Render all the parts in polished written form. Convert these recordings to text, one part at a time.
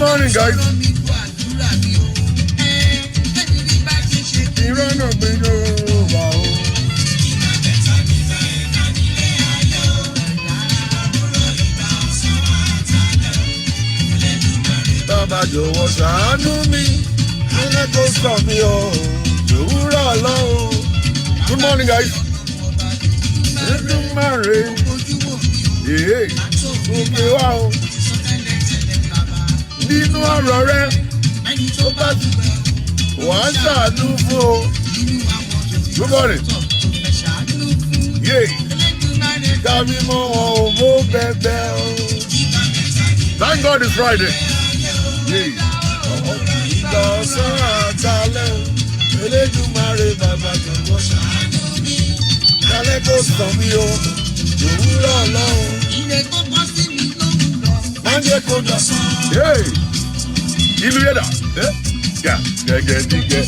morning, guys. Baba jọ̀wọ́ ṣàánú mi, ilé kò sọ mi o, jòwúrọ̀ lọ́wọ́. Good morning, guys. Edumare, òkè wa o. Nínú ọ̀rọ̀ rẹ, tó bá ti wà á ṣàánú fún o. Good morning. Kàmí mọ́ wọn ò mú bẹ́ẹ̀ o. Thank God it's Friday. Ìgbọ̀nsán àtàlẹ́ o, Elédùmarè bàbá jọ̀wọ́ ṣàánú mi. Kálẹ̀ kò sàn mí o, òwúrọ̀ lọ́wọ́. Ilé tó bọ́ sí mi lówùrọ̀. Má jẹ́ kó dọ̀sán. Ìlú yẹ̀dà, gẹ́gẹ́ dígẹ́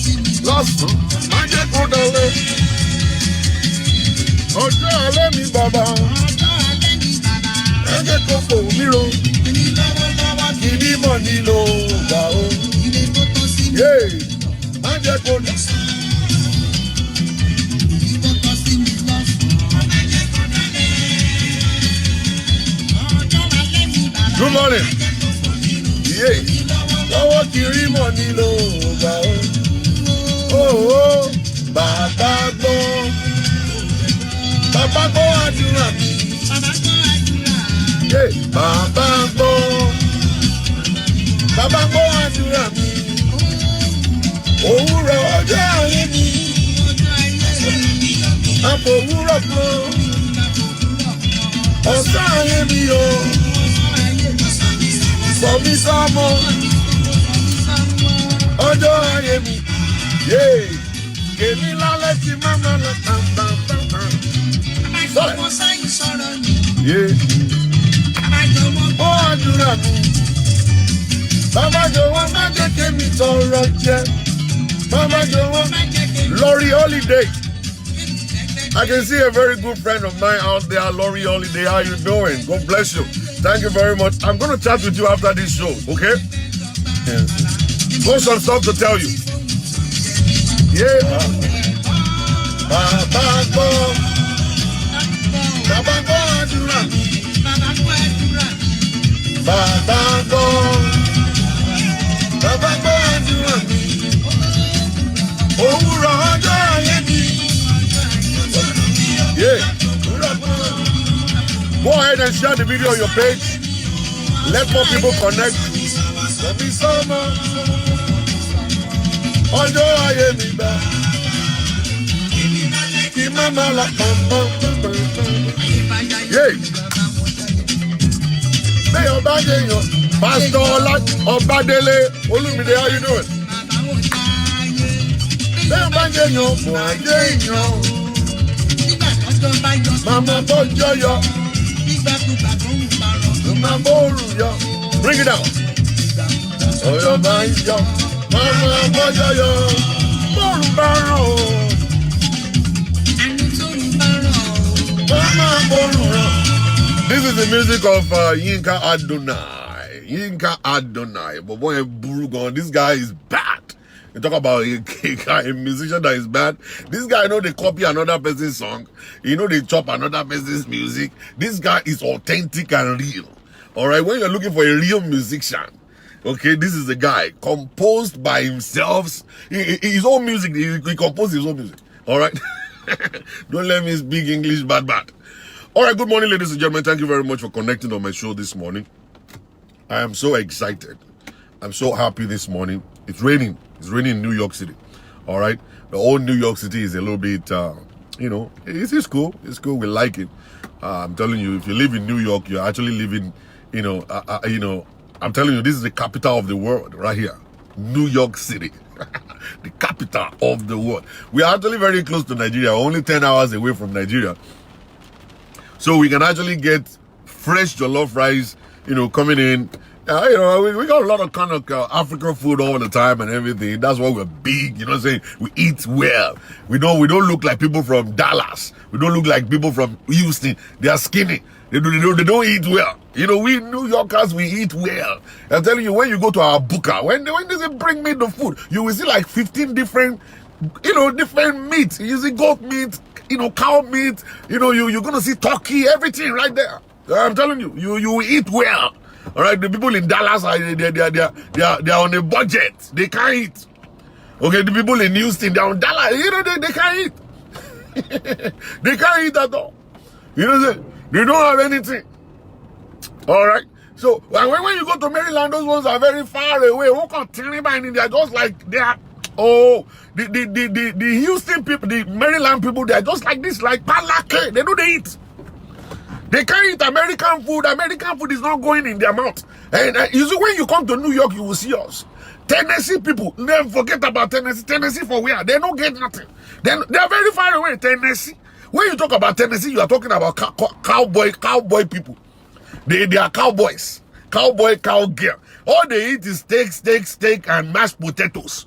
lọ́sàn-án. Má jẹ́ kó dọ̀lẹ́. Ọjọ́ alẹ́ mi bàbá. Ẹ jẹ́ kó fò mí ro. Kìíní mọ̀ nílò gbà o. Má jẹ́ kó dà. Good morning. Lọ́wọ́ kìíní mọ̀ nílò gbà o. Bàbá gbọ́. Bàbá gbọ́ àdúrà mi. Bàbá gbọ́. Bàbá gbọ́ àdúrà mi. Òwúrọ̀ ọjọ́ ayé mi. Àpò òwúrọ̀ kan. Ọ̀sán ayé mi o. Sọ mi sọ́mọ. Ọjọ́ ayé mi. Kèmí lálẹ́ tí máma lọ tàǹtàǹtàǹtàǹ. Sọ̀rọ̀. Ó àdúrà mi. Bàbá jọ̀wọ́ má jẹ́ kémi tọrọ jẹ. Bàbá jọ̀wọ́ Lori Holiday. I can see a very good friend of mine out there, Lori Holiday. How you doing? God bless you. Thank you very much. I'm going to chat with you after this show, okay? Got some stuff to tell you. Bàbá gbọ́. Bàbá gbọ́ àdúrà mi. Bàbá gbọ́. Bàbá gbọ́ àdúrà mi. Òwúrọ̀ ọjọ́ ayé mi. Go ahead and share the video on your page. Let more people connect. Ọjọ́ ayé mi bá. Kí mama la Bẹ́ẹ̀ ọba jẹyàn. Pastor Ọbádélé Olúmídé, how you doing? Bẹ́ẹ̀ bá jẹ́ yan, mọ̀ àjẹ́ èèyàn. Màmá bọ́ jọyọ̀. Màmá bóòrù yọ. Bring it down. Ọ̀yọ́ máa ń yọ. Màmá bọ́ jọyọ̀. Bóòrù bá ràn o. Màmá bóòrù ràn. This is the music of Yinka Adonai. But boy, Burugon, this guy is bad. You talk about a musician that is bad. This guy, they copy another person's song. They chop another person's music. This guy is authentic and real. All right, when you're looking for a real musician, okay, this is the guy composed by himself. His own music. He composed his own music. All right, don't let me speak English bad. All right, good morning, ladies and gentlemen. Thank you very much for connecting on my show this morning. I am so excited. I'm so happy this morning. It's raining. It's raining in New York City. All right. The whole New York City is a little bit, it's cool. It's cool. We like it. I'm telling you, if you live in New York, you're actually living, I'm telling you, this is the capital of the world right here. New York City. The capital of the world. We are actually very close to Nigeria. We're only 10 hours away from Nigeria. So we can actually get fresh jollof rice, coming in. We got a lot of kind of African food all the time and everything. That's why we're big, you know what I'm saying? We eat well. We don't look like people from Dallas. We don't look like people from Houston. They are skinny. They don't eat well. You know, we New Yorkers, we eat well. I'm telling you, when you go to our booker, when they say bring me the food, you will see like 15 different, different meat. You see goat meat, cow meat, you're gonna see turkey, everything right there. I'm telling you, you eat well. All right, the people in Dallas they're on a budget. They can't eat. Okay, the people in Houston, they're on Dallas. They can't eat. They can't eat at all. They don't have anything. All right. So when you go to Maryland, those ones are very far away. They're just like they are. Oh, the Houston people, the Maryland people, they're just like this, like palake. They eat. They can't eat American food. American food is not going in their mouth. And you see, when you come to New York, you will see us. Tennessee people, never forget about Tennessee. Tennessee for where? They don't get nothing. They're very far away, Tennessee. When you talk about Tennessee, you are talking about cowboy people. They are cowboys. Cowboy, cowgirl. All they eat is steak, and mashed potatoes.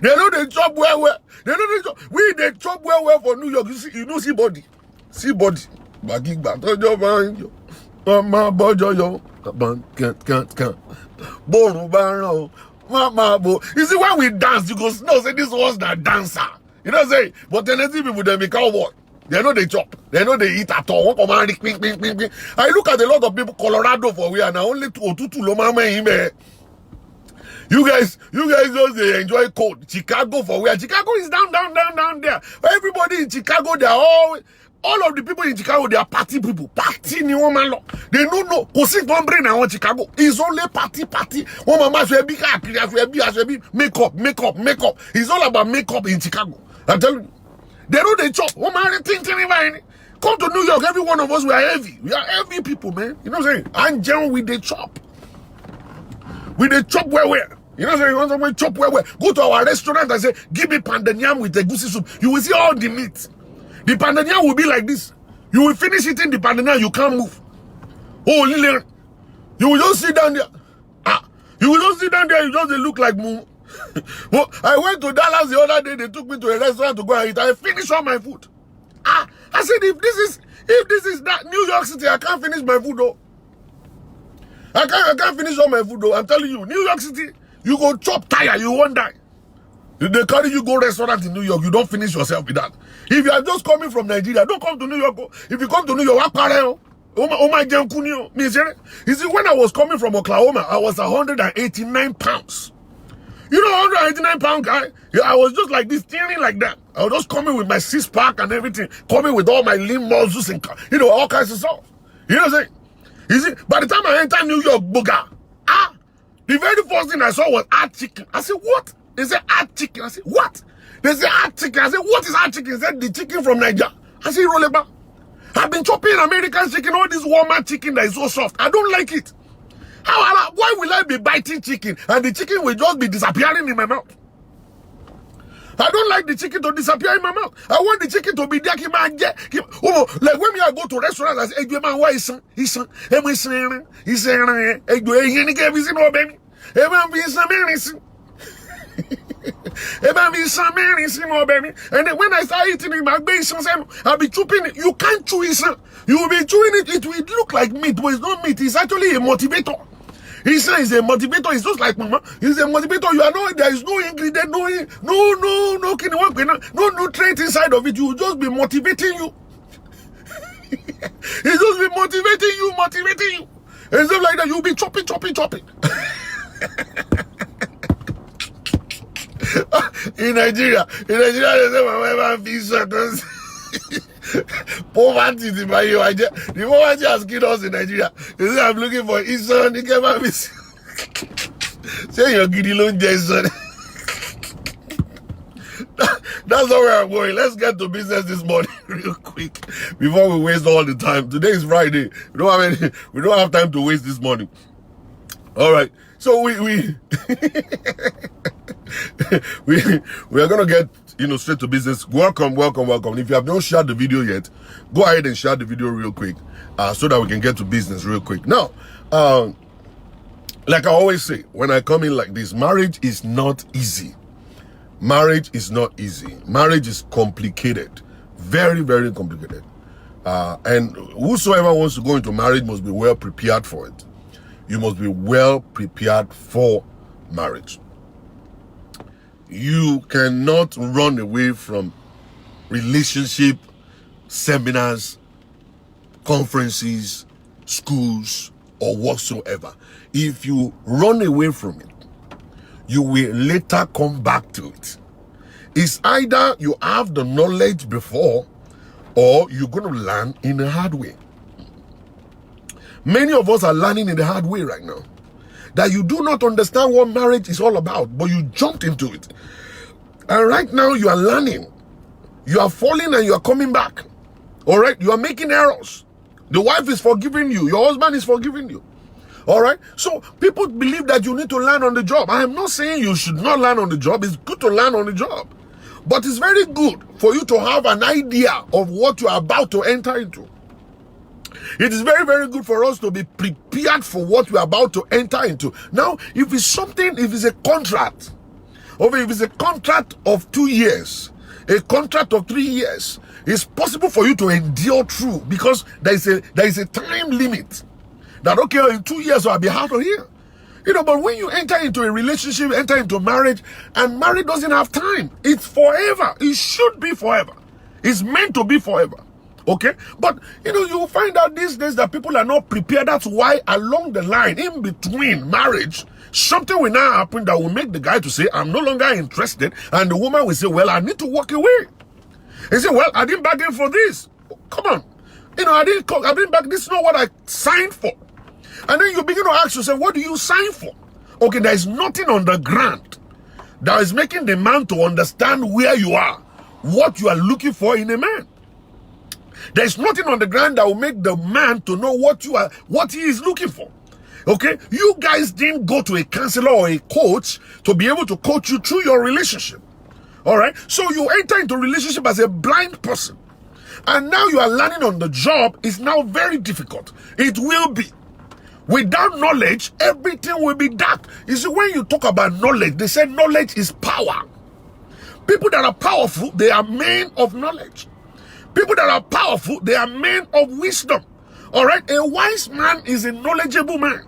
They know they chop well. They know they chop. They chop well for New York. You know, see body. See body. Baggy back. Mama bojo yo. Mama bo. You see, when we dance, you go no say this was the dancer. You know say, but Tennessee people they be cowboy. They know they chop. They know they eat at all. I look at a lot of people Colorado for we are now only two loma him. You guys just enjoy cold. Chicago for where? Chicago is down there. But everybody in Chicago, they are all of the people in Chicago, they are party people. Party ni woman lo. They don't know. Cause don't bring now Chicago. It's only party. One mama should be makeup. It's all about makeup in Chicago. I'm telling you. They know they chop. One man think come to New York, every one of us, we are heavy. We are heavy people, man. You know what I'm saying? And John with the chop. With the chop where. You know what I'm saying? You want somebody chop where. Go to our restaurant and say, give me pounded yam with the goosey soup. You will see all the meat. The pounded yam will be like this. You will finish eating the pounded yam, you can't move. Oh, Lillian. You will just sit down there. You will just sit down there, you just look like moo. Well, I went to Dallas the other day, they took me to a restaurant to go and eat. I finished all my food. I said, if this is that New York City, I can't finish my food though. I can't finish all my food though. I'm telling you, New York City, you go chop tire, you won't die. If they carry you go restaurant in New York, you don't finish yourself with that. If you are just coming from Nigeria, don't come to New York. If you come to New York, oh my God, you see, when I was coming from Oklahoma, I was 189 pounds. You know, 189 pound guy, I was just like this, thinning like that. I was just coming with my 6-pack and everything, coming with all my lean muscles and, all kinds of stuff. You know what I'm saying? You see, by the time I entered New York, the very first thing I saw was hot chicken. I said, what? They said hot chicken. I said, what? They said hot chicken. I said, what is hot chicken? They said, the chicken from Nigeria. I said, roll it back. I've been chopping American chicken, all this Walmart chicken that is so soft. I don't like it. Why will I be biting chicken and the chicken will just be disappearing in my mouth? I don't like the chicken to disappear in my mouth. I want the chicken to be there. Like when I go to restaurants, I say, hey, man, why is it? And then when I start eating it, I'll be chewing it. You can't chew it. You will be chewing it. It will look like meat, but it's not meat. It's actually a motivator. He says a motivator. It's just like mama. He's a motivator. You are not. There is no ingredient, no nutrient inside of it. You will just be motivating you. It's just be motivating you. And stuff like that. You'll be chopping. In Nigeria, they say my wife feels poverty is the poverty has killed us in Nigeria. They say I'm looking for Isan. He came out with say your giddy loan, Jason. That's not where I'm going. Let's get to business this morning real quick before we waste all the time. Today is Friday. We don't have time to waste this morning. All right. So we are gonna get straight to business. Welcome. If you have not shared the video yet, go ahead and share the video real quick, so that we can get to business real quick. Now, like I always say, when I come in like this, marriage is not easy. Marriage is not easy. Marriage is complicated, very, very complicated. And whosoever wants to go into marriage must be well prepared for it. You must be well prepared for marriage. You cannot run away from relationship seminars, conferences, schools, or whatsoever. If you run away from it, you will later come back to it. It's either you have the knowledge before, or you're going to learn in a hard way. Many of us are learning in the hard way right now. That you do not understand what marriage is all about, but you jumped into it. And right now you are learning. You are falling and you are coming back. All right? You are making errors. The wife is forgiving you. Your husband is forgiving you. All right? So people believe that you need to learn on the job. I am not saying you should not learn on the job. It's good to learn on the job. But it's very good for you to have an idea of what you are about to enter into. It is very, very good for us to be prepared for what we are about to enter into. Now, if it's a contract, or if it's a contract of 2 years, a contract of 3 years, it's possible for you to endure through, because there is a time limit. That, okay, in 2 years I'll be out of here. But when you enter into a relationship, enter into marriage, and marriage doesn't have time. It's forever. It should be forever. It's meant to be forever. Okay? But, you will find out these days that people are not prepared. That's why along the line, in between marriage, something will now happen that will make the guy to say, I'm no longer interested. And the woman will say, well, I need to walk away. He say, well, I didn't bargain for this. Come on. I didn't bargain. This is not what I signed for. And then you begin to ask yourself, what do you sign for? Okay, there is nothing on the ground that is making the man to understand where you are, what you are looking for in a man. There is nothing on the ground that will make the man to know what he is looking for. Okay, you guys didn't go to a counselor or a coach to be able to coach you through your relationship. All right, so you enter into a relationship as a blind person, and now you are learning on the job. Is now very difficult. It will be. Without knowledge, everything will be dark. You see, when you talk about knowledge, they say knowledge is power. People that are powerful, they are men of knowledge. People that are powerful, they are men of wisdom. All right? A wise man is a knowledgeable man.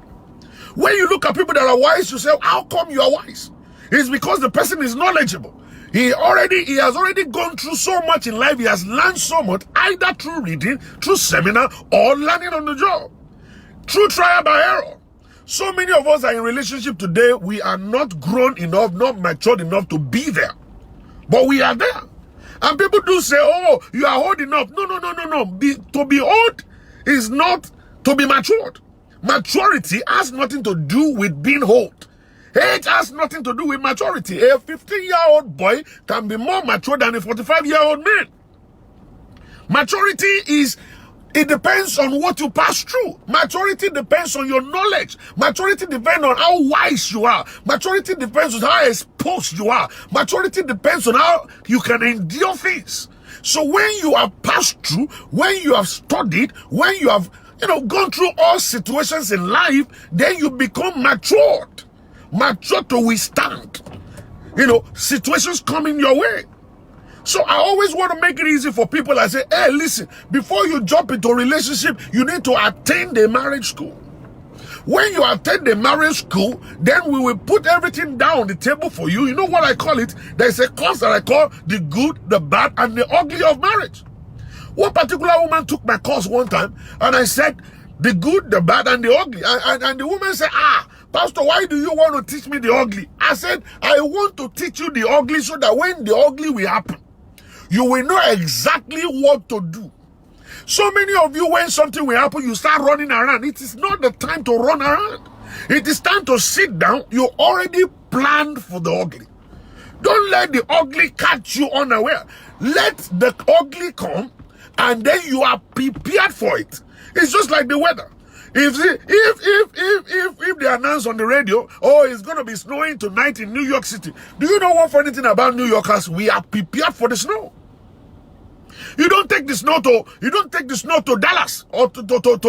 When you look at people that are wise, you say, how come you are wise? It's because the person is knowledgeable. He has already gone through so much in life. He has learned so much, either through reading, through seminar, or learning on the job. Through trial by error. So many of us are in relationship today. We are not grown enough, not matured enough to be there. But we are there. And people do say, oh, you are old enough. No. To be old is not to be matured. Maturity has nothing to do with being old. Age has nothing to do with maturity. A 15-year-old boy can be more mature than a 45-year-old man. Maturity is... It depends on what you pass through. Maturity depends on your knowledge. Maturity depends on how wise you are. Maturity depends on how exposed you are. Maturity depends on how you can endure things. So when you have passed through, when you have studied, when you have, gone through all situations in life, then you become matured. Matured to withstand, situations coming your way. So I always want to make it easy for people. I say, hey, listen, before you jump into a relationship, you need to attend the marriage school. When you attend the marriage school, then we will put everything down on the table for you. You know what I call it? There's a course that I call the good, the bad, and the ugly of marriage. One particular woman took my course one time, and I said, the good, the bad, and the ugly. And the woman said, Pastor, why do you want to teach me the ugly? I said, I want to teach you the ugly so that when the ugly will happen, you will know exactly what to do. So many of you, when something will happen, you start running around. It is not the time to run around. It is time to sit down. You already planned for the ugly. Don't let the ugly catch you unaware. Let the ugly come, and then you are prepared for it. It's just like the weather. If they announce on the radio, oh, it's going to be snowing tonight in New York City. Do you know one funny thing about New Yorkers? We are prepared for the snow. You don't take the snow to Dallas or to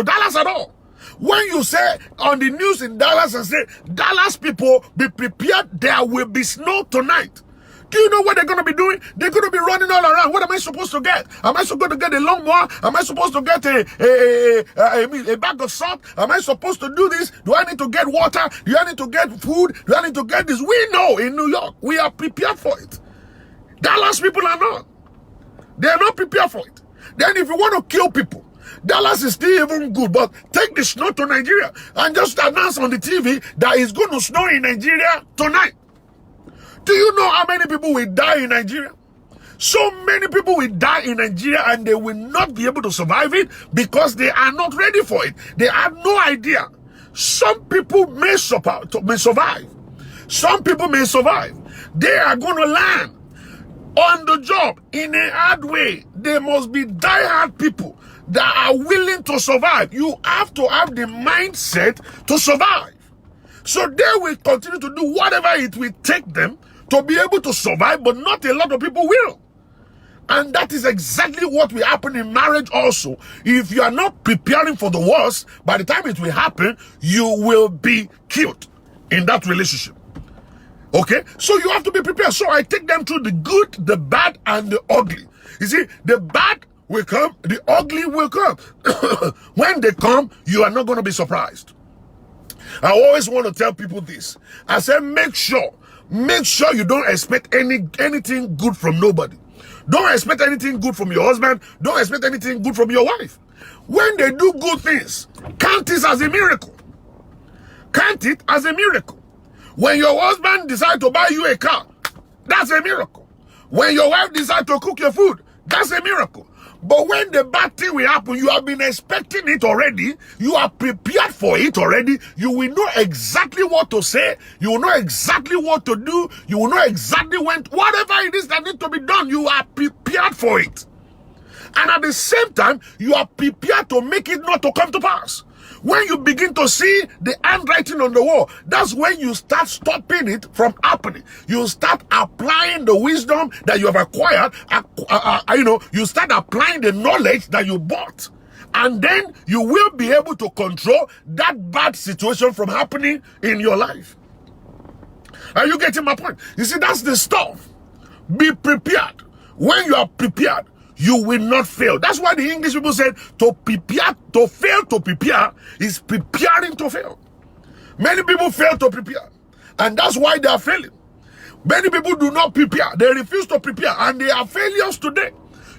Dallas at all. When you say on the news in Dallas and say, Dallas people, be prepared, there will be snow tonight. Do you know what they're going to be doing? They're going to be running all around. What am I supposed to get? Am I supposed to get a lawnmower? Am I supposed to get a bag of salt? Am I supposed to do this? Do I need to get water? Do I need to get food? Do I need to get this? We know in New York, we are prepared for it. Dallas people are not. They are not prepared for it. Then if you want to kill people, Dallas is still even good, but take the snow to Nigeria and just announce on the TV that it's going to snow in Nigeria tonight. Do you know how many people will die in Nigeria? So many people will die in Nigeria and they will not be able to survive it because they are not ready for it. They have no idea. Some people may survive. Some people may survive. They are going to land on the job in a hard way. They must be die-hard people that are willing to survive. You have to have the mindset to survive. So they will continue to do whatever it will take them to be able to survive, but not a lot of people will. And that is exactly what will happen in marriage also. If you are not preparing for the worst, by the time it will happen, you will be killed in that relationship. Okay? So you have to be prepared. So I take them through the good, the bad, and the ugly. You see, the bad will come, the ugly will come. When they come, you are not going to be surprised. I always want to tell people this. I say, make sure you don't expect anything good from nobody. Don't expect anything good from your husband. Don't expect anything good from your wife. When they do good things, count it as a miracle. Count it as a miracle. When your husband decides to buy you a car, that's a miracle. When your wife decides to cook your food, that's a miracle. But when the bad thing will happen, you have been expecting it already. You are prepared for it already. You will know exactly what to say. You will know exactly what to do. You will know exactly when, whatever it is that needs to be done, you are prepared for it. And at the same time, you are prepared to make it not to come to pass. When you begin to see the handwriting on the wall, that's when you start stopping it from happening. You start applying the wisdom that you have acquired. You start applying the knowledge that you bought. And then you will be able to control that bad situation from happening in your life. Are you getting my point? You see, that's the stuff. Be prepared. When you are prepared, you will not fail. That's why the English people said to prepare, to fail to prepare is preparing to fail. Many people fail to prepare, and that's why they are failing. Many people do not prepare. They refuse to prepare, and they are failures today.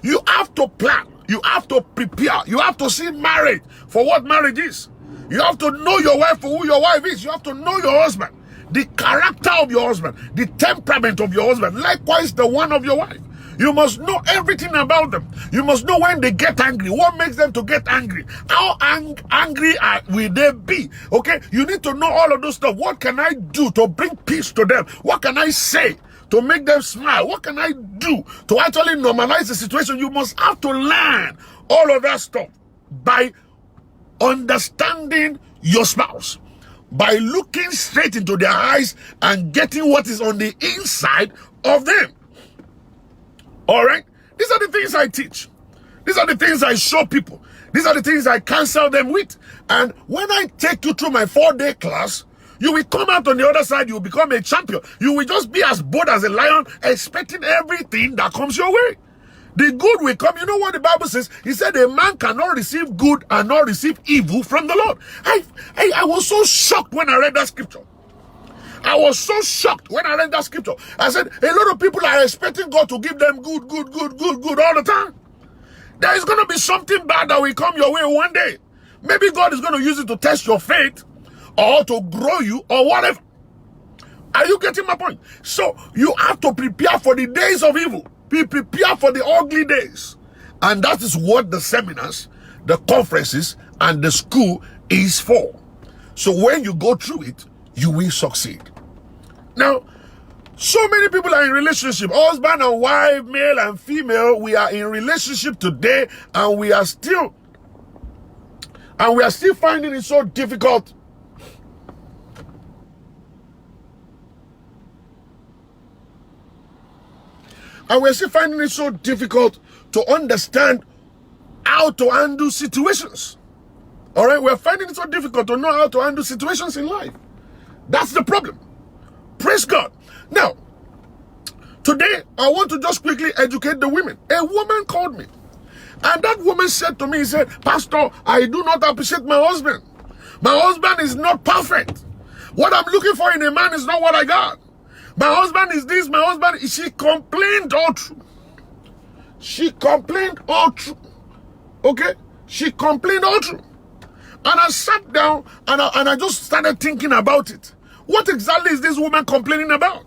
You have to plan. You have to prepare. You have to see marriage for what marriage is. You have to know your wife for who your wife is. You have to know your husband, the character of your husband, the temperament of your husband, likewise the one of your wife. You must know everything about them. You must know when they get angry. What makes them to get angry? How angry will they be? Okay? You need to know all of those stuff. What can I do to bring peace to them? What can I say to make them smile? What can I do to actually normalize the situation? You must have to learn all of that stuff by understanding your spouse, by looking straight into their eyes and getting what is on the inside of them. All right? These are the things I teach. These are the things I show people. These are the things I counsel them with. And when I take you through my 4-day class, you will come out on the other side. You will become a champion. You will just be as bold as a lion, expecting everything that comes your way. The good will come. You know what the Bible says? He said a man cannot receive good and not receive evil from the Lord. I was so shocked when I read that scripture. I was so shocked when I read that scripture. I said, a lot of people are expecting God to give them good all the time. There is going to be something bad that will come your way one day. Maybe God is going to use it to test your faith or to grow you or whatever. Are you getting my point? So you have to prepare for the days of evil. Be prepared for the ugly days. And that is what the seminars, the conferences, and the school is for. So when you go through it, you will succeed. Now, so many people are in relationship, husband and wife, male and female. We are in relationship today, and we are still finding it so difficult. And we're still finding it so difficult to understand how to handle situations. All right, we're finding it so difficult to know how to handle situations in life. That's the problem. Praise God. Now, Today, I want to just quickly educate the women. A woman called me. And that woman said to me, he said, Pastor, I do not appreciate my husband. My husband is not perfect. What I'm looking for in a man is not what I got. My husband is this, my husband is... She complained all through. She complained all through. Okay? She complained all through. And I sat down and I just started thinking about it. What exactly is this woman complaining about?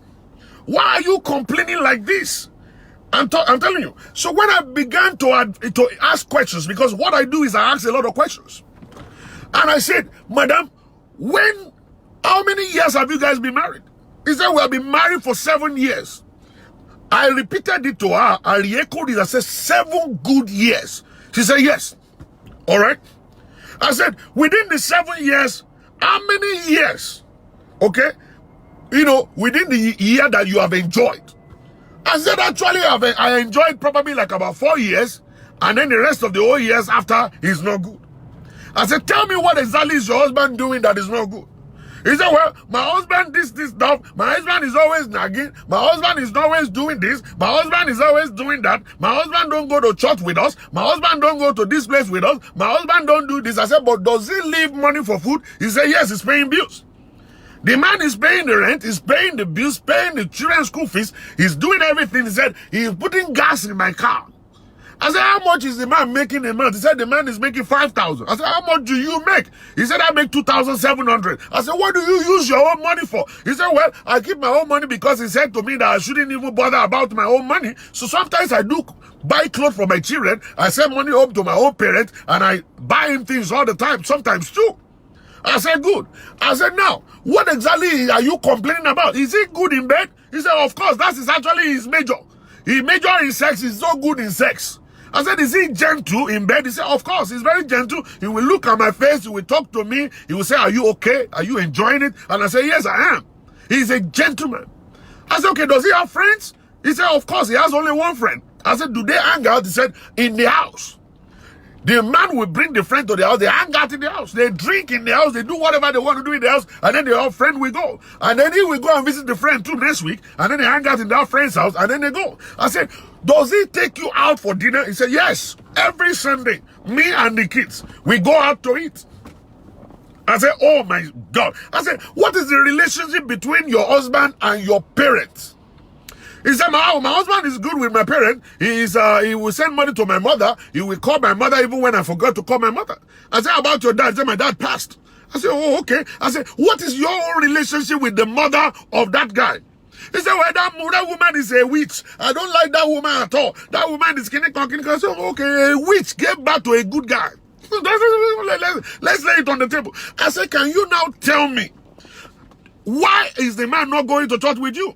Why are you complaining like this? I'm telling you. So when I began to ask questions, because what I do is I ask a lot of questions. And I said, Madam, how many years have you guys been married? He said, we have been married for 7 years. I repeated it to her. I re-echoed it. I said, 7 good years. She said, yes. All right. I said, within the 7 years, how many years? Okay. Within the year that you have enjoyed. I said, actually, I enjoyed probably like about 4 years. And then the rest of the whole years after is not good. I said, tell me what exactly is your husband doing that is not good? He said, well, my husband this stuff. My husband is always nagging. My husband is always doing this. My husband is always doing that. My husband don't go to church with us. My husband don't go to this place with us. My husband don't do this. I said, but does he leave money for food? He said, yes, he's paying bills. The man is paying the rent, he's paying the bills, paying the children's school fees, he's doing everything. He said, he's putting gas in my car. I said, how much is the man making a month? He said, the man is making 5,000. I said, how much do you make? He said, I make 2,700. I said, what do you use your own money for? He said, well, I keep my own money because he said to me that I shouldn't even bother about my own money. So sometimes I do buy clothes for my children. I send money home to my own parents and I buy him things all the time, sometimes too. I said, good. I said, now, what exactly are you complaining about? Is he good in bed? He said, of course, that is actually his major. He major in sex, he's so good in sex. I said, is he gentle in bed? He said, of course, he's very gentle. He will look at my face, he will talk to me, he will say, are you okay? Are you enjoying it? And I said, yes, I am. He's a gentleman. I said, okay, does he have friends? He said, of course, he has only one friend. I said, do they hang out? He said, in the house. The man will bring the friend to the house. They hang out in the house. They drink in the house. They do whatever they want to do in the house. And then their friend will go. And then he will go and visit the friend too next week. And then they hang out in their friend's house. And then they go. I said, does he take you out for dinner? He said, yes. Every Sunday, me and the kids, we go out to eat. I said, oh my God. I said, what is the relationship between your husband and your parents? He said, my husband is good with my parents. He will send money to my mother. He will call my mother even when I forgot to call my mother. I said, how about your dad? He said, my dad passed. I said, oh, okay. I said, what is your own relationship with the mother of that guy? He said, well, that woman is a witch. I don't like that woman at all. That woman is kinny. I said, okay, a witch gave birth to a good guy. Let's lay it on the table. I said, can you now tell me, why is the man not going to church with you?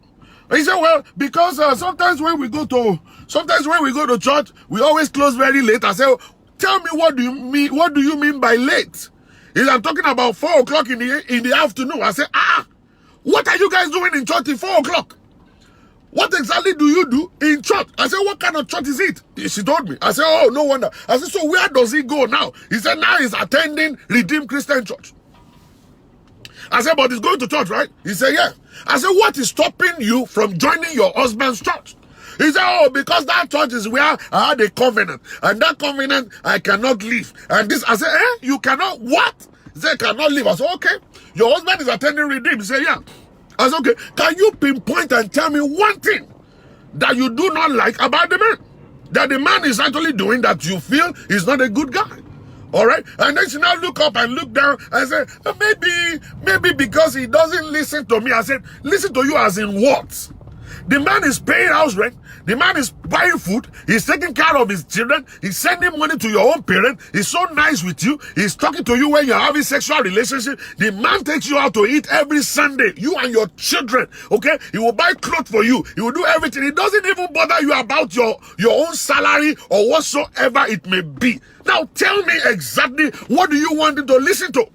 He said, well, because sometimes when we go to church, we always close very late. I said, tell me, what do you mean? What do you mean by late? He said, I'm talking about 4 o'clock in the afternoon. I said, what are you guys doing in church at 4 o'clock? What exactly do you do in church? I said, what kind of church is it? She told me. I said, oh, no wonder. I said, so where does he go now? He said, now he's attending Redeemed Christian Church. I said, but he's going to church, right? He said, yeah. I said, what is stopping you from joining your husband's church? He said, oh, because that church is where I had a covenant. And that covenant, I cannot leave. And this, I said, you cannot, what? He said, cannot leave. I said, okay. Your husband is attending Redeemed. He said, yeah. I said, okay. Can you pinpoint and tell me one thing that you do not like about the man? That the man is actually doing that you feel is not a good guy. All right. And then she now look up and look down and say, maybe because he doesn't listen to me. I said, listen to you as in what? The man is paying house rent. The man is buying food. He's taking care of his children. He's sending money to your own parents. He's so nice with you. He's talking to you when you're having sexual relationship. The man takes you out to eat every Sunday. You and your children. Okay? He will buy clothes for you. He will do everything. He doesn't even bother you about your own salary or whatsoever it may be. Now tell me exactly, what do you want him to listen to?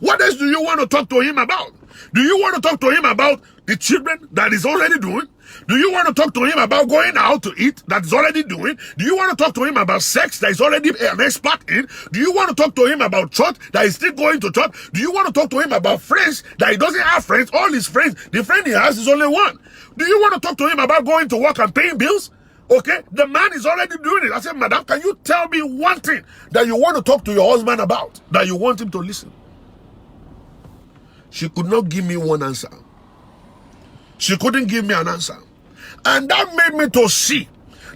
What else do you want to talk to him about? Do you want to talk to him about the children that he's already doing? Do you want to talk to him about going out to eat that he's already doing? Do you want to talk to him about sex that he's already an expert in? Do you want to talk to him about church that he's still going to church? Do you want to talk to him about friends that he doesn't have friends? All his friends, the friend he has is only one. Do you want to talk to him about going to work and paying bills? Okay, the man is already doing it. I said, madam, can you tell me one thing that you want to talk to your husband about, that you want him to listen? She could not give me one answer. She couldn't give me an answer. And that made me to see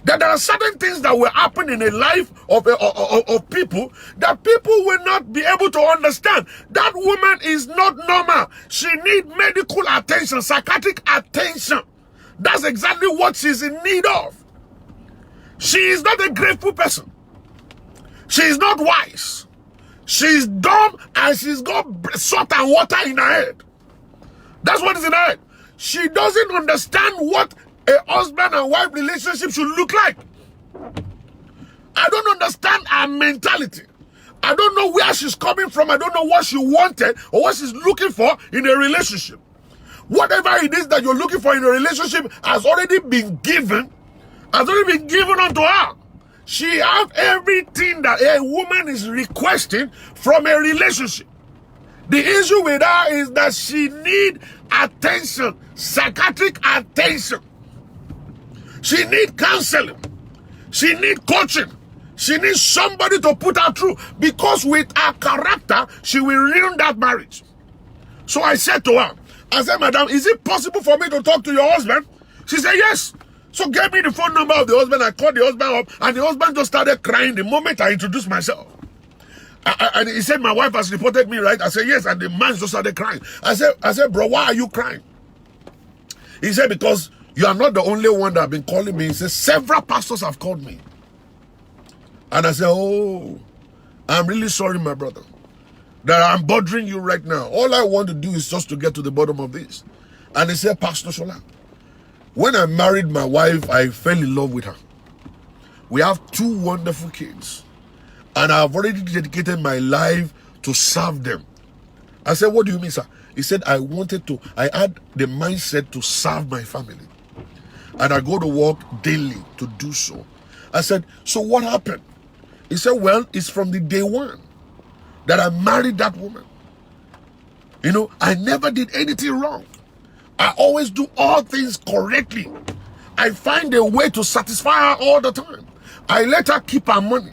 that there are certain things that will happen in the life of people that people will not be able to understand. That woman is not normal. She needs medical attention, psychiatric attention. That's exactly what she's in need of. She is not a grateful person. She is not wise. She is dumb and she's got salt and water in her head. That's what is in her head. She doesn't understand what a husband and wife relationship should look like. I don't understand her mentality. I don't know where she's coming from. I don't know what she wanted or what she's looking for in a relationship. Whatever it is that you're looking for in a relationship has already been given unto her. She has everything that a woman is requesting from a relationship. The issue with her is that she needs attention, psychiatric attention. She needs counseling. She needs coaching. She needs somebody to put her through, because with her character, she will ruin that marriage. So I said to her, I said, madam, is it possible for me to talk to your husband? She said, yes. So gave me the phone number of the husband. I called the husband up, and the husband just started crying the moment I introduced myself. And he said, my wife has reported me, right? I said, yes. And the man just started crying. I said, bro, why are you crying? He said, because you are not the only one that have been calling me. He said, several pastors have called me. And I said, oh, I'm really sorry, my brother, that I'm bothering you right now. All I want to do is just to get to the bottom of this. And he said, Pastor Shola, when I married my wife, I fell in love with her. We have 2 wonderful kids. And I've already dedicated my life to serve them. I said, what do you mean, sir? He said, I had the mindset to serve my family. And I go to work daily to do so. I said, so what happened? He said, well, it's from the day one that I married that woman. You know, I never did anything wrong. I always do all things correctly. I find a way to satisfy her all the time. I let her keep her money.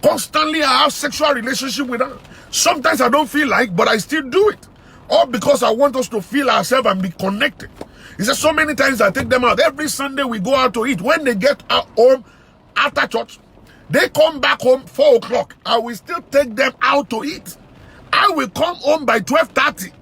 Constantly, I have sexual relationship with her. Sometimes I don't feel like, but I still do it. All because I want us to feel ourselves and be connected. He said, so many times I take them out. Every Sunday we go out to eat. When they get home after church, they come back home 4 o'clock. I will still take them out to eat. I will come home by 12:30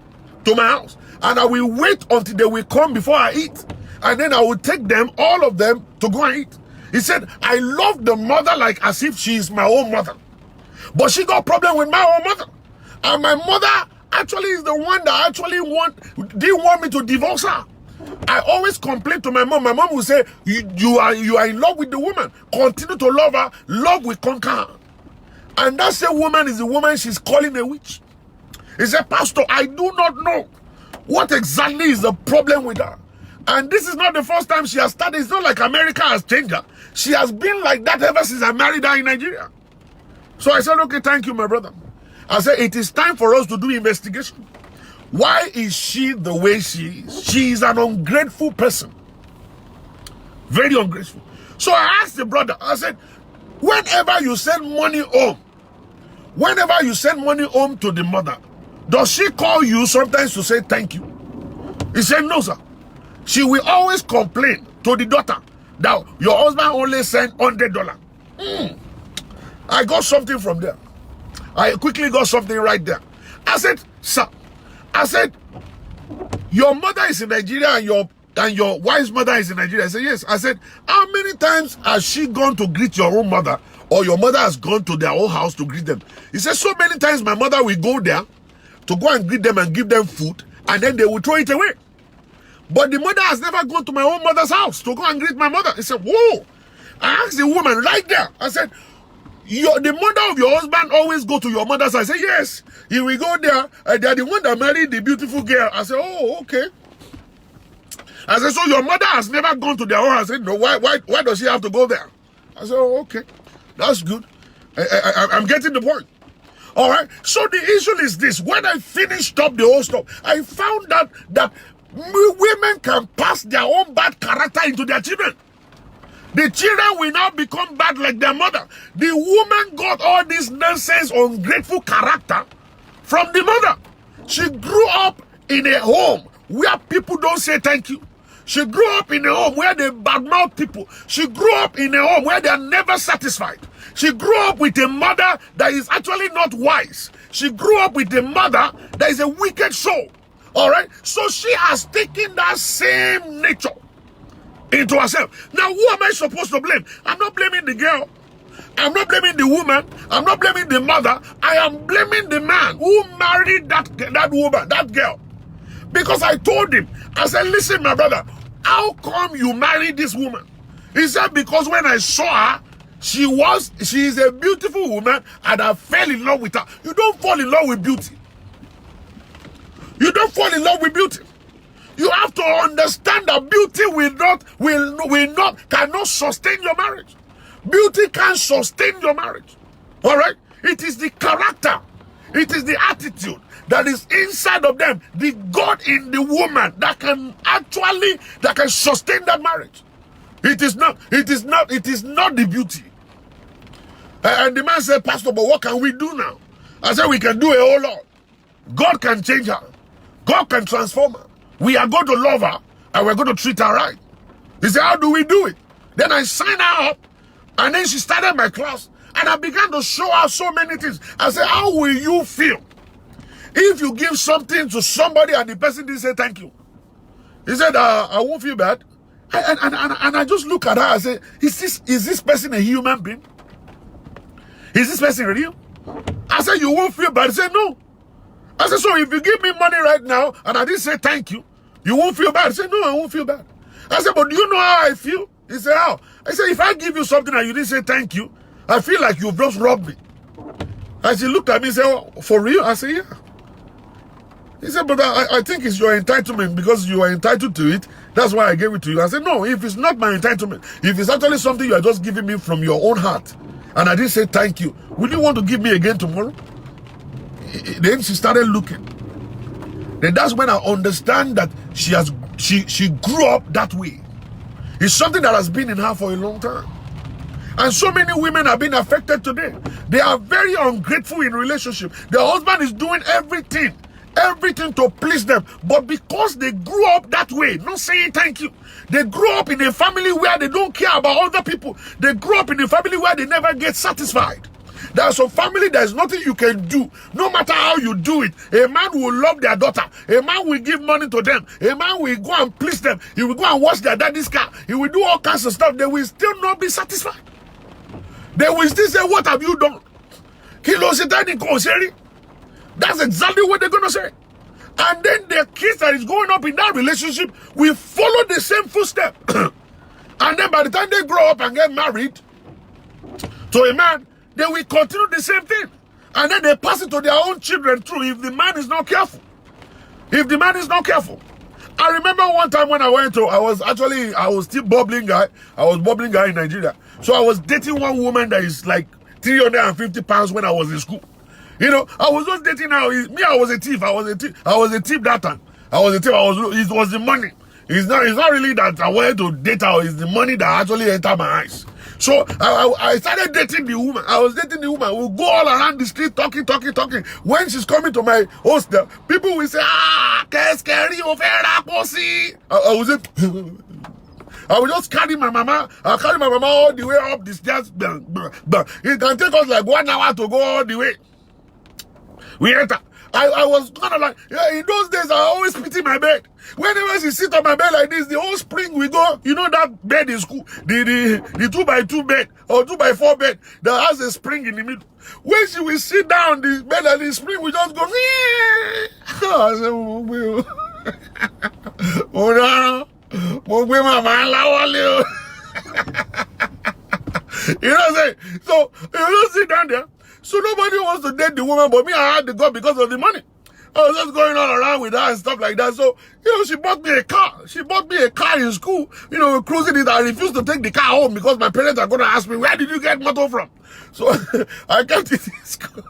to my house. And I will wait until they will come before I eat. And then I will take them, all of them, to go and eat. He said, I love the mother like as if she is my own mother. But she got a problem with my own mother. And my mother actually is the one that actually didn't want me to divorce her. I always complain to my mom. My mom will say, you are in love with the woman. Continue to love her. Love will conquer her. And that same woman is the woman she's calling a witch. He said, Pastor, I do not know what exactly is the problem with her. And this is not the first time she has started. It's not like America has changed her. She has been like that ever since I married her in Nigeria. So I said, okay, thank you, my brother. I said, it is time for us to do investigation. Why is she the way she is? She is an ungrateful person. Very ungrateful. So I asked the brother, I said, whenever you send money home to the mother, does she call you sometimes to say thank you? He said, no, sir. She will always complain to the daughter that your husband only sent $100. I got something from there. I quickly got something right there. I said, sir, I said, your mother is in Nigeria and your wife's mother is in Nigeria. I said, yes. I said, how many times has she gone to greet your own mother, or your mother has gone to their own house to greet them? He said, so many times my mother will go there to go and greet them and give them food, and then they will throw it away. But the mother has never gone to my own mother's house to go and greet my mother. He said, whoa. I asked the woman right there. I said, the mother of your husband always go to your mother's house. I said, yes. He will go there. They are the one that married the beautiful girl. I said, oh, okay. I said, so your mother has never gone to their home? I said, no, why does she have to go there? I said, oh, okay, that's good. I'm getting the point. All right. So the issue is this: when I finished up the whole stuff, I found that women can pass their own bad character into their children. The children will now become bad like their mother. The woman got all this nonsense, ungrateful character from the mother. She grew up in a home where people don't say thank you. She grew up in a home where they badmouth people. She grew up in a home where they are never satisfied. She grew up with a mother that is actually not wise. She grew up with a mother that is a wicked soul. All right? So she has taken that same nature into herself. Now, who am I supposed to blame? I'm not blaming the girl. I'm not blaming the woman. I'm not blaming the mother. I am blaming the man who married that woman, that girl. Because I told him, I said, listen, my brother, how come you married this woman? He said, because when I saw her, she is a beautiful woman and I fell in love with her. You don't fall in love with beauty. You don't fall in love with beauty. You have to understand that beauty cannot sustain your marriage. Beauty can't sustain your marriage. All right? It is the character. It is the attitude that is inside of them, the God in the woman that can sustain that marriage. It is not the beauty. And the man said, Pastor, but what can we do now? I said, we can do a whole lot. God can change her. God can transform her. We are going to love her and we're going to treat her right. He said, how do we do it? Then I signed her up and then she started my class and I began to show her so many things. I said, how will you feel if you give something to somebody and the person didn't say thank you? He said, I won't feel bad. And I just look at her and say, is this person a human being? Is this person real? I said, you won't feel bad. He said, no. I said, so if you give me money right now and I didn't say thank you, you won't feel bad? He said, no, I won't feel bad. I said, but do you know how I feel? He said, how? I said, if I give you something and you didn't say thank you, I feel like you've just robbed me. And she looked at me and said, oh, for real? I said, yeah. He said, but I think it's your entitlement because you are entitled to it. That's why I gave it to you. I said, no, if it's not my entitlement, if it's actually something you are just giving me from your own heart, and I didn't say thank you, will you want to give me again tomorrow? Then she started looking. Then that's when I understand that she grew up that way. It's something that has been in her for a long time. And so many women have been affected today. They are very ungrateful in relationship. Their husband is doing everything to please them. But because they grew up that way, not saying thank you, they grew up in a family where they don't care about other people. They grew up in a family where they never get satisfied. There's some family, there's nothing you can do. No matter how you do it, a man will love their daughter. A man will give money to them. A man will go and please them. He will go and wash their daddy's car. He will do all kinds of stuff. They will still not be satisfied. They will still say, what have you done? That's exactly what they're going to say. And then the kids that is going up in that relationship will follow the same footstep. And then by the time they grow up and get married to a man, they will continue the same thing. And then they pass it to their own children too if the man is not careful. If the man is not careful. I remember one time when I was still bubbling guy. I was bubbling guy in Nigeria. So I was dating one woman that is like 350 pounds when I was in school. You know, I was just dating her. I was a thief. I was a thief that time. It was the money. It's not really that I wanted to date her. It's the money that actually entered my eyes. So I started dating the woman. I was dating the woman. We'll go all around the street talking. When she's coming to my hostel, people will say, qu'est-ce qu'elle fait là aussi? I will just carry my mama. I'll carry my mama all the way up the stairs. It can take us like 1 hour to go all the way. We enter. I was kind of like, yeah, in those days, I always pity my bed. Whenever she sit on my bed like this, the whole spring we go, you know that bed in school, the 2x2 bed or 2x4 bed that has a spring in the middle. When she will sit down, the bed and the spring will just go, I said, you know what I'm saying? So, you just sit down there. So nobody wants to date the woman, but me, I had the God because of the money. I was just going all around with her and stuff like that. So, she bought me a car. She bought me a car in school. We're cruising it. I refused to take the car home because my parents are going to ask me, where did you get motor from? So, I kept it in school.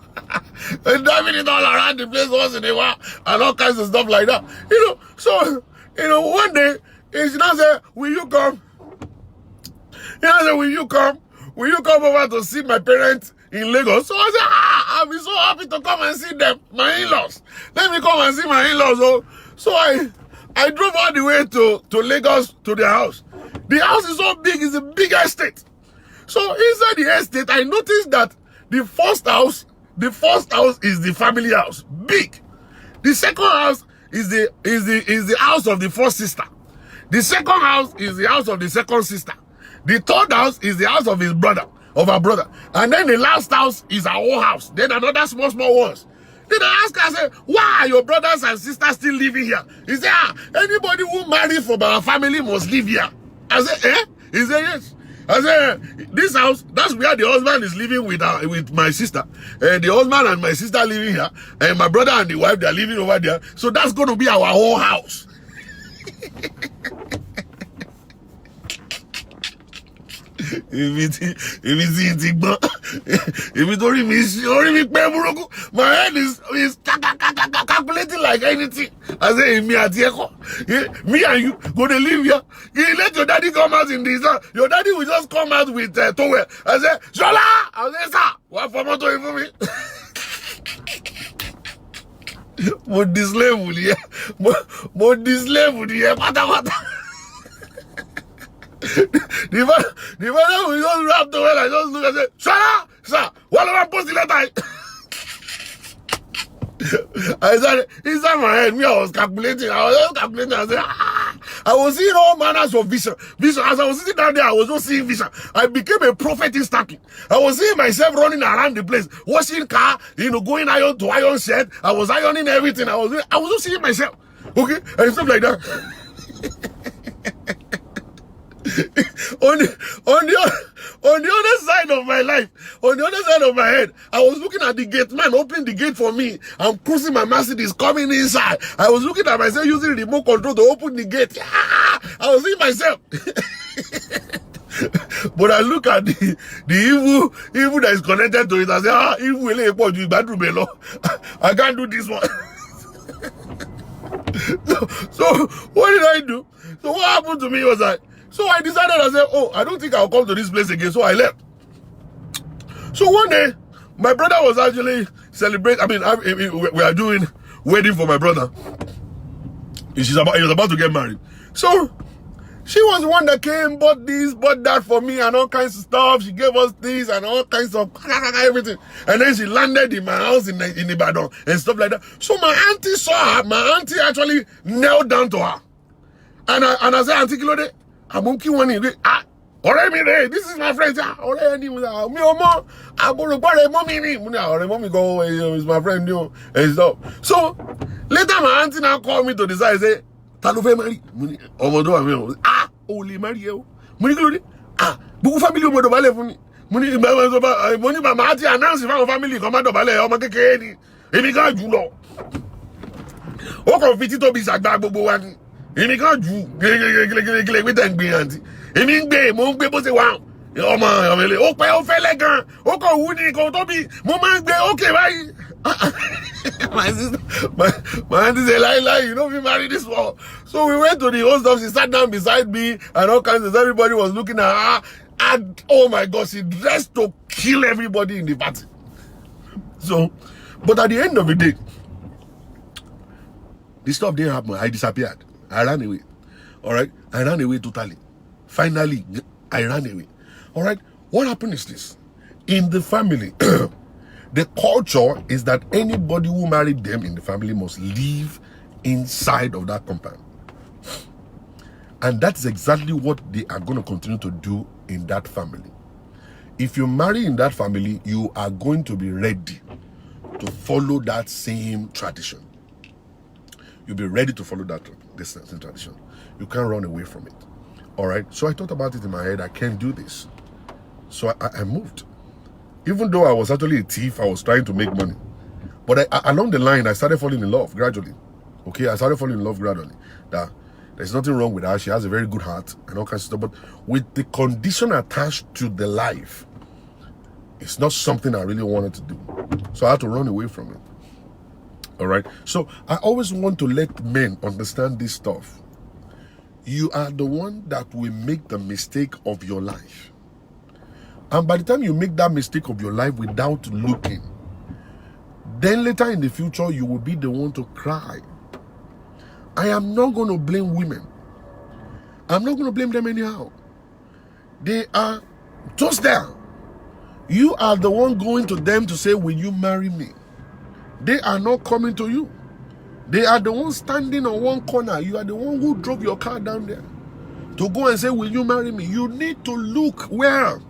And driving it all around the place once in a while and all kinds of stuff like that. So, one day, she now said, will you come? Will you come? Will you come over to see my parents in Lagos? So I said, I'll be so happy to come and see them, my in-laws. Let me come and see my in-laws. So I drove all the way to Lagos to their house. The house is so big, it's a big estate. So inside the estate, I noticed that the first house is the family house, big. The second house is the house of the first sister. The second house is the house of the second sister. The third house is the house of her brother. And then the last house is our own house. Then another small ones. Then I asked her, I said, why are your brothers and sisters still living here? He said, anybody who married from our family must live here. I said, eh? He said, yes. I said, this house, that's where the husband is living with my sister. The husband and my sister living here. And my brother and the wife, they're living over there. So that's going to be our whole house. My head is calculating like anything. I say, me and you gonna live here. You let your daddy come out in this. Your daddy will just come out with towel. I say, Shola! I say, sir, what for motor for me? But this level here, pata. The father will just wrap the well and just look and say, Shola, sir, what am I posting letter? I said, inside my head, I was calculating. I said, I was seeing all manners of vision. As I was sitting down there, I was just seeing vision. I became a prophet instantly. I was seeing myself running around the place, washing car, going iron to iron shed. I was ironing everything. I was just seeing myself. Okay? And stuff like that. on the other side of my life, on the other side of my head, I was looking at the gate man opening the gate for me. I'm cruising my Mercedes coming inside. I was looking at myself using the remote control to open the gate. I was seeing myself. But I look at the evil that is connected to it. I say, evil, I can't do this one. So what did I do? So what happened to me was that, so I decided, I said, I don't think I'll come to this place again. So I left. So one day, my brother was actually celebrating. We are doing wedding for my brother. He was about to get married. So she was the one that came, bought this, bought that for me and all kinds of stuff. She gave us this and all kinds of everything. And then she landed in my house in Ibadan and stuff like that. So my auntie saw her. My auntie actually knelt down to her. And I said, Auntie Kilode, this is my friend. Is my friend. And stuff. So later my auntie now called me to decide, say, Talufe marry. Only marry you. Buku family omodo bale fún mi. Money mama auntie announce fún family come do bale ọmọ kékeré ni. Èmi kan jù lọ. O ko fi tito bi sagba gbogbo wa ni. Èmi kan jù gele we ten gbe auntie. Èmi ngbe mo ngbe bó ṣe wà. Ọmọ ele ó pẹ́ ó fẹ́lẹ́ gan. Ó ko wu ni ko tó bi mo ma ngbe okay báyìí. My sister, my auntie said, lie, you know, we married this one. So we went to the host office. She sat down beside me and all kinds of, everybody was looking at her. And oh my God, she dressed to kill everybody in the party. So, but at the end of the day, this stuff didn't happen. I disappeared. I ran away. All right. I ran away totally. Finally, I ran away. All right. What happened is this. In the family, the culture is that anybody who married them in the family must live inside of that compound. And that's exactly what they are going to continue to do in that family. If you marry in that family, you are going to be ready to follow that same tradition. You'll be ready to follow this same tradition. You can't run away from it. All right? So I thought about it in my head. I can't do this. So I moved. Even though I was actually a thief, I was trying to make money. But But along the line, I started falling in love gradually. Okay, I started falling in love gradually. That there's nothing wrong with her. She has a very good heart and all kinds of stuff. But with the condition attached to the life, it's not something I really wanted to do. So I had to run away from it. All right. So I always want to let men understand this stuff. You are the one that will make the mistake of your life. And by the time you make that mistake of your life without looking, then later in the future, you will be the one to cry. I am not going to blame women. I'm not going to blame them anyhow. They are just there. You are the one going to them to say, will you marry me? They are not coming to you. They are the one standing on one corner. You are the one who drove your car down there to go and say, will you marry me? You need to look well.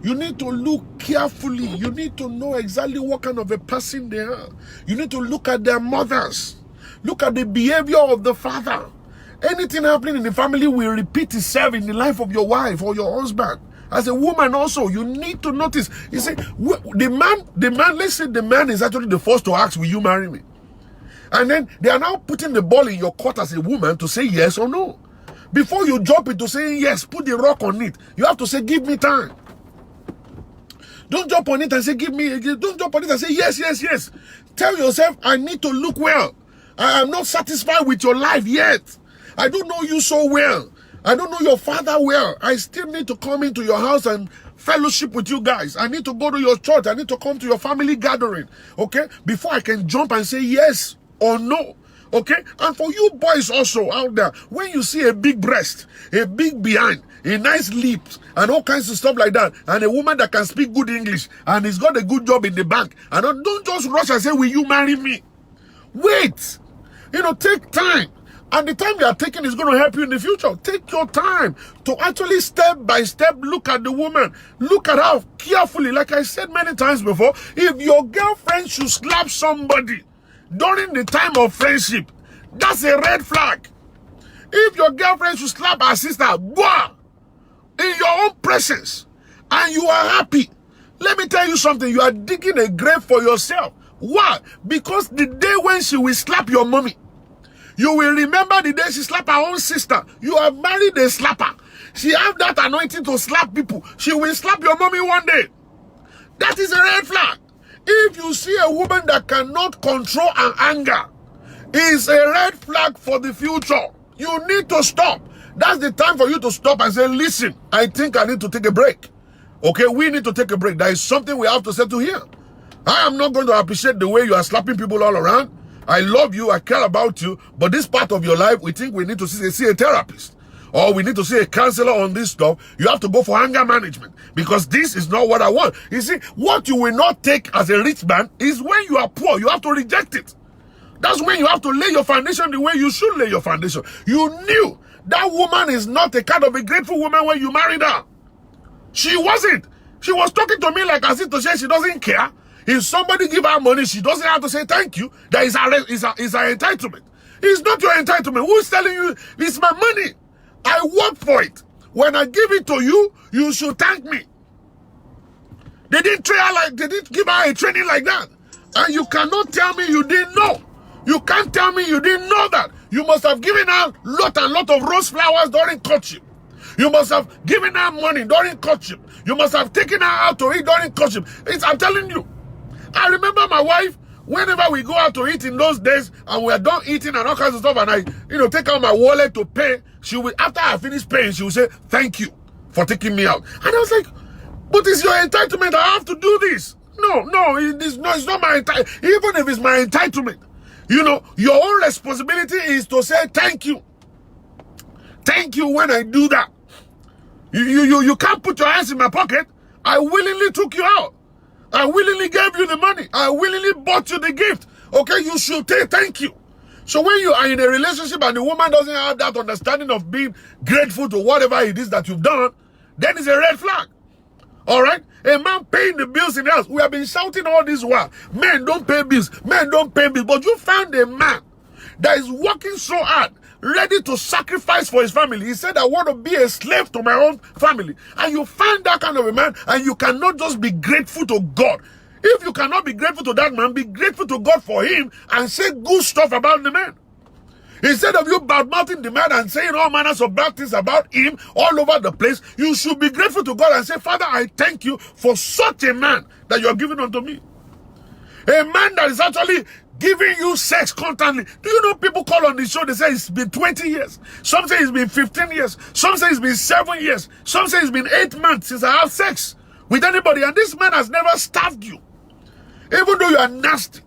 You need to look carefully. You need to know exactly what kind of a person they are. You need to look at their mothers. Look at the behavior of the father. Anything happening in the family will repeat itself in the life of your wife or your husband. As a woman also, you need to notice. You see, the man, let's say the man is actually the first to ask, will you marry me? And then they are now putting the ball in your court as a woman to say yes or no. Before you jump into saying yes, put the rock on it. You have to say, give me time. Don't jump on it and say, don't jump on it and say, yes, yes, yes. Tell yourself, I need to look well. I am not satisfied with your life yet. I don't know you so well. I don't know your father well. I still need to come into your house and fellowship with you guys. I need to go to your church. I need to come to your family gathering. Okay? Before I can jump and say yes or no. Okay? And for you boys also out there, when you see a big breast, a big behind, a nice lips, and all kinds of stuff like that, and a woman that can speak good English, and has got a good job in the bank, and don't just rush and say, will you marry me? Wait. Take time. And the time you are taking is going to help you in the future. Take your time to actually step by step look at the woman. Look at her carefully. Like I said many times before, if your girlfriend should slap somebody during the time of friendship, that's a red flag. If your girlfriend should slap her sister, boah, in your own presence, and you are happy, let me tell you something, you are digging a grave for yourself. Why? Because the day when she will slap your mommy, you will remember the day she slapped her own sister. You have married a slapper. She has that anointing to slap people. She will slap your mommy one day. That is a red flag. If you see a woman that cannot control her anger, it's a red flag for the future. You need to stop. That's the time for you to stop and say, listen, I think I need to take a break. Okay, we need to take a break. There is something we have to settle here. I am not going to appreciate the way you are slapping people all around. I love you, I care about you, but this part of your life, we think we need to see a therapist. Or we need to see a counselor on this stuff. You have to go for anger management. Because this is not what I want. You see, what you will not take as a rich man is when you are poor. You have to reject it. That's when you have to lay your foundation the way you should lay your foundation. You knew that woman is not a kind of a grateful woman when you married her. She wasn't. She was talking to me like as if to say she doesn't care. If somebody give her money, she doesn't have to say thank you. That is her entitlement. It's not your entitlement. Who is telling you it's my money? I work for it. When I give it to you, you should thank me. They didn't give her a training like that. And you cannot tell me you didn't know. You can't tell me you didn't know that. You must have given her lot of rose flowers during courtship. You must have given her money during courtship. You must have taken her out to eat during courtship. I'm telling you. I remember my wife, whenever we go out to eat in those days, and we are done eating and all kinds of stuff, and I, take out my wallet to pay, she will, after I finish paying, she will say, thank you for taking me out. And I was like, but it's your entitlement, I have to do this. No, it's not my entitlement. Even if it's my entitlement, your own responsibility is to say thank you. Thank you when I do that. You can't put your hands in my pocket. I willingly took you out. I willingly gave you the money. I willingly bought you the gift. Okay, you should say thank you. So when you are in a relationship and the woman doesn't have that understanding of being grateful to whatever it is that you've done, then it's a red flag. All right? A man paying the bills in the house. We have been shouting all this while. Men don't pay bills. Men don't pay bills. But you found a man that is working so hard, ready to sacrifice for his family. He said, I want to be a slave to my own family. And you find that kind of a man, and you cannot just be grateful to God. If you cannot be grateful to that man, be grateful to God for him and say good stuff about the man. Instead of you bad-mouthing the man and saying all manners of bad things about him all over the place, you should be grateful to God and say, Father, I thank you for such a man that you are giving unto me. A man that is actually giving you sex constantly. Do you know people call on the show, they say it's been 20 years. Some say it's been 15 years. Some say it's been 7 years. Some say it's been 8 months since I have sex with anybody. And this man has never starved you. Even though you are nasty.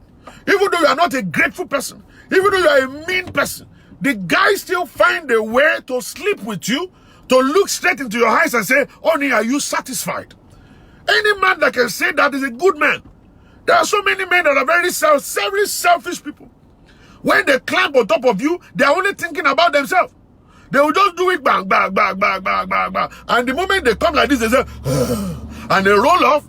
Even though you are not a grateful person. Even though you are a mean person. The guy still find a way to sleep with you. To look straight into your eyes and say, honey, are you satisfied? Any man that can say that is a good man. There are so many men that are very selfish people. When they climb on top of you, they are only thinking about themselves. They will just do it bang, bang, bang, bang, bang, bang, bang. And the moment they come like this, they say, and they roll off.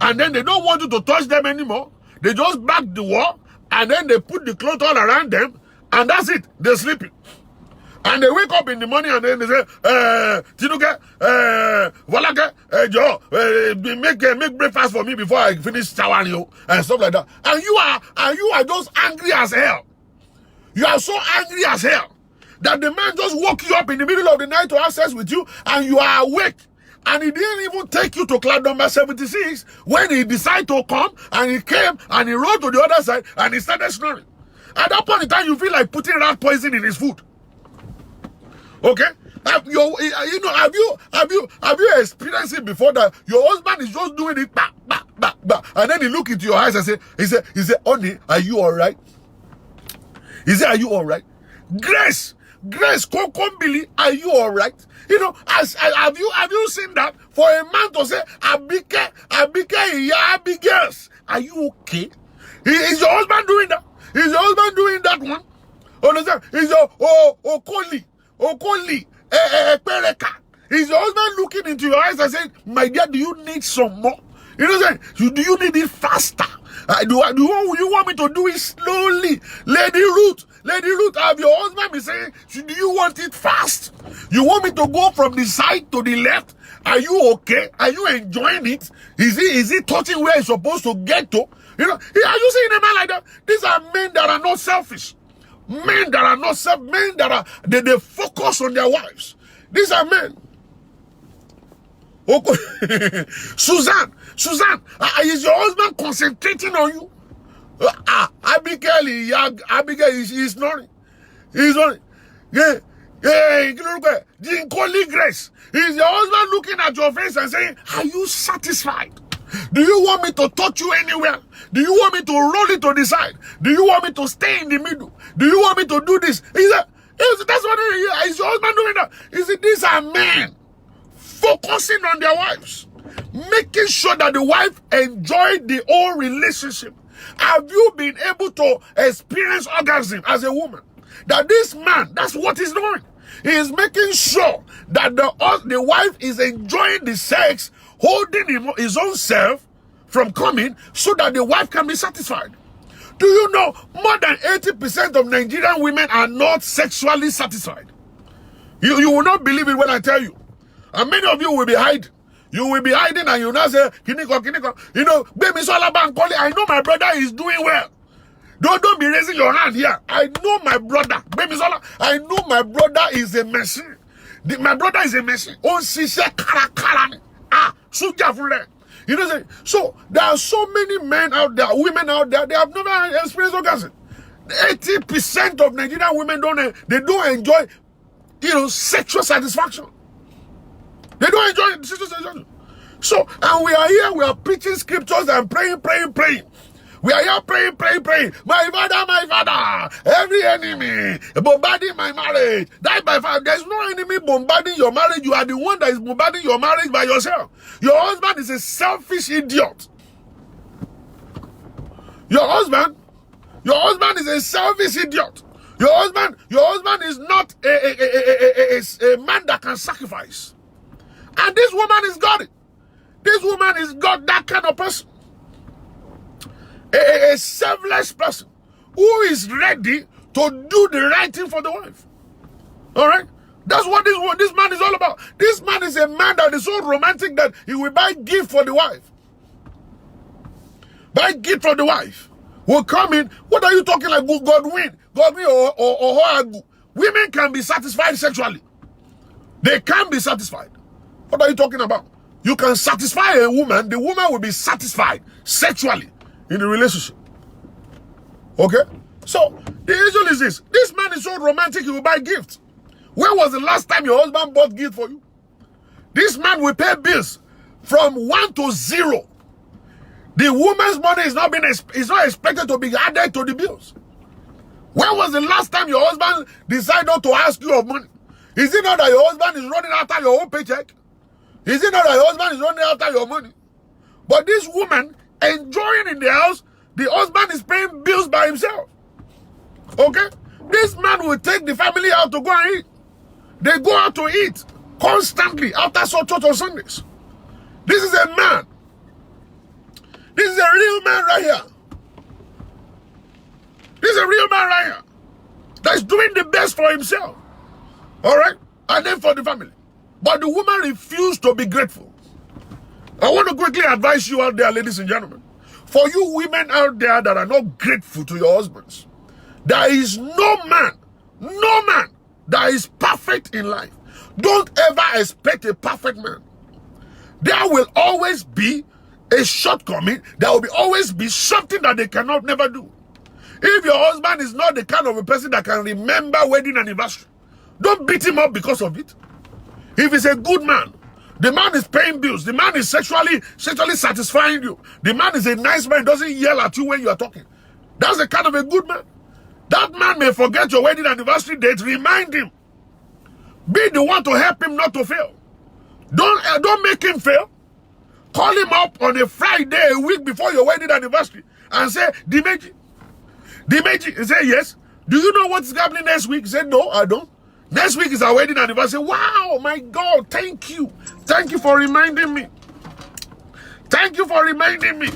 And then they don't want you to touch them anymore. They just back the wall. And then they put the cloth all around them. And that's it. They're sleeping. And they wake up in the morning and then they say, Tinuke, Volake, Joe, make breakfast for me before I finish showering you and stuff like that. And you are just angry as hell. You are so angry as hell that the man just woke you up in the middle of the night to have sex with you and you are awake. And he didn't even take you to club number 76 when he decided to come and he came and he rode to the other side and he started snoring. At that point in time, you feel like putting rat poison in his food. Okay? Have you experienced it before that your husband is just doing it bah, bah, bah, bah, and then he look into your eyes and he say, honey, are you alright? He said, are you alright? Grace, Kokombili, are you alright? You know, have you seen that? For a man to say, Abigail, are you okay? Is your husband doing that? Is your husband doing that one? Understand? Is your Okoli, Pereka. Is your husband looking into your eyes and saying, my dear, do you need some more? You know what I'm saying? Do you need it faster? Do you want me to do it slowly? Lady Ruth, have your husband been saying, do you want it fast? You want me to go from the side to the left? Are you okay? Are you enjoying it? Is he touching where he's supposed to get to? You know, are you seeing a man like that? These are men that are not selfish. Men that are not selfish. Men that are, they focus on their wives. These are men. Suzanne, is your husband concentrating on you? Abigail is snoring. He's snoring. Yeah. Grace. Is your husband looking at your face and saying, are you satisfied? Do you want me to touch you anywhere? Do you want me to roll it to the side? Do you want me to stay in the middle? Do you want me to do this? That's what is your husband doing that? These are men focusing on their wives, making sure that the wife enjoyed the whole relationship. Have you been able to experience orgasm as a woman? That this man, that's what he's doing. He is making sure that the wife is enjoying the sex, holding his own self from coming so that the wife can be satisfied. Do you know more than 80% of Nigerian women are not sexually satisfied? You will not believe it when I tell you. And many of you will be hiding. You will be hiding and you will not say, Kiniko. You know, baby Shola Bankole, I know my brother is doing well. Don't be raising your hand here. I know my brother. Baby Shola, I know my brother is a machine. My brother is a machine. You know, so there are so many men out there, women out there, they have never experienced orgasm. 80% of Nigerian women don't enjoy, sexual satisfaction. They don't enjoy sexual satisfaction. So, and we are here, we are preaching scriptures and praying. We are here praying. My father, every enemy bombarding my marriage. Die by fire. There's no enemy bombarding your marriage. You are the one that is bombarding your marriage by yourself. Your husband is a selfish idiot. Your husband is a selfish idiot. Your husband is not a man that can sacrifice. And this woman is got it. This woman is got that kind of person. A selfless person who is ready to do the right thing for the wife. All right? That's what this man is all about. This man is a man that is so romantic that he will buy gift for the wife. buy gift for the wife, will come in. What are you talking like Godwin or Hoagu? Women can be satisfied sexually. They can be satisfied. What are you talking about? You can satisfy a woman, the woman will be satisfied sexually in the relationship. Okay? So, the issue is this. This man is so romantic, he will buy gifts. When was the last time your husband bought gift for you? This man will pay bills from 1 to 0. The woman's money is not expected to be added to the bills. When was the last time your husband decided to ask you of money? Is it not that your husband is running after your own paycheck? Is it not that your husband is running after your money? But this woman enjoying in the house, the husband is paying bills by himself. Okay? This man will take the family out to go and eat. They go out to eat constantly after church on Sundays. This is a man. This is a real man right here. This is a real man right here. That's doing the best for himself. Alright? And then for the family. But the woman refused to be grateful. I want to quickly advise you out there, ladies and gentlemen. For you women out there that are not grateful to your husbands, there is no man that is perfect in life. Don't ever expect a perfect man. There will always be a shortcoming. There will always be something that they cannot never do. If your husband is not the kind of a person that can remember wedding anniversary, don't beat him up because of it. If he's a good man, the man is paying bills, the man is sexually satisfying you, the man is a nice man, doesn't yell at you when you are talking, that's the kind of a good man. That man may forget your wedding anniversary date. Remind him. Be the one to help him not to fail. Don't make him fail. Call him up on a Friday, a week before your wedding anniversary, and say, Dimeji. He say, yes. Do you know what's happening next week? He said, no, I don't. Next week is our wedding anniversary. Wow, my God, thank you. Thank you for reminding me. Thank you for reminding me.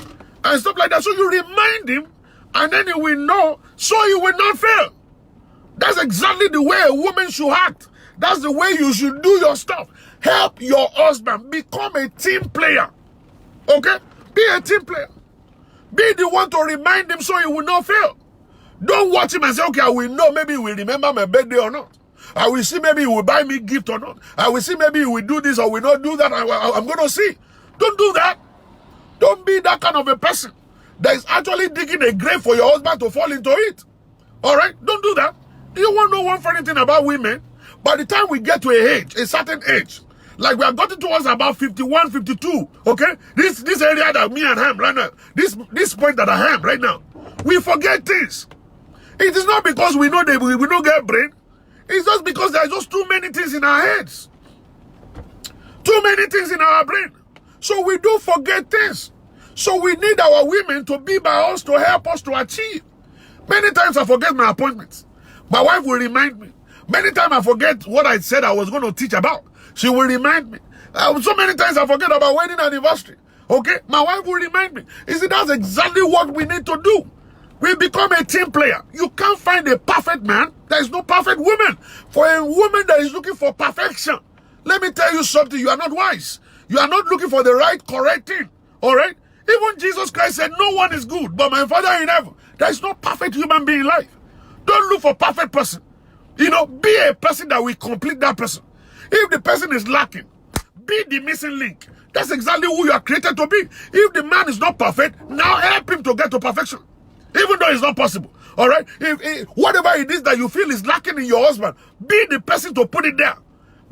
And stuff like that. So you remind him, and then he will know, so he will not fail. That's exactly the way a woman should act. That's the way you should do your stuff. Help your husband. Become a team player. Okay? Be a team player. Be the one to remind him so he will not fail. Don't watch him and say, okay, I will know. Maybe he will remember my birthday or not. I will see maybe he will buy me gift or not. I will see maybe he will do this or will not do that. I'm going to see. Don't do that. Don't be that kind of a person that is actually digging a grave for your husband to fall into it. All right? Don't do that. Do you want to know one funny thing about women? By the time we get to a certain age, like we have gotten towards about 51, 52, okay? This area that me and him right now, this point that I am right now, we forget things. It is not because we know that we don't get brain. It's just because there are just too many things in our heads. Too many things in our brain. So we do forget things. So we need our women to be by us to help us to achieve. Many times I forget my appointments. My wife will remind me. Many times I forget what I said I was going to teach about. She will remind me. So many times I forget about wedding anniversary. Okay? My wife will remind me. You see, that's exactly what we need to do. We become a team player. You can't find a perfect man. There is no perfect woman. For a woman that is looking for perfection, let me tell you something. You are not wise. You are not looking for the right, correct thing. All right? Even Jesus Christ said, no one is good, but my Father in heaven. There is no perfect human being in life. Don't look for a perfect person. You know, be a person that will complete that person. If the person is lacking, be the missing link. That's exactly who you are created to be. If the man is not perfect, now help him to get to perfection. Even though it's not possible. All right? If whatever it is that you feel is lacking in your husband, be the person to put it there.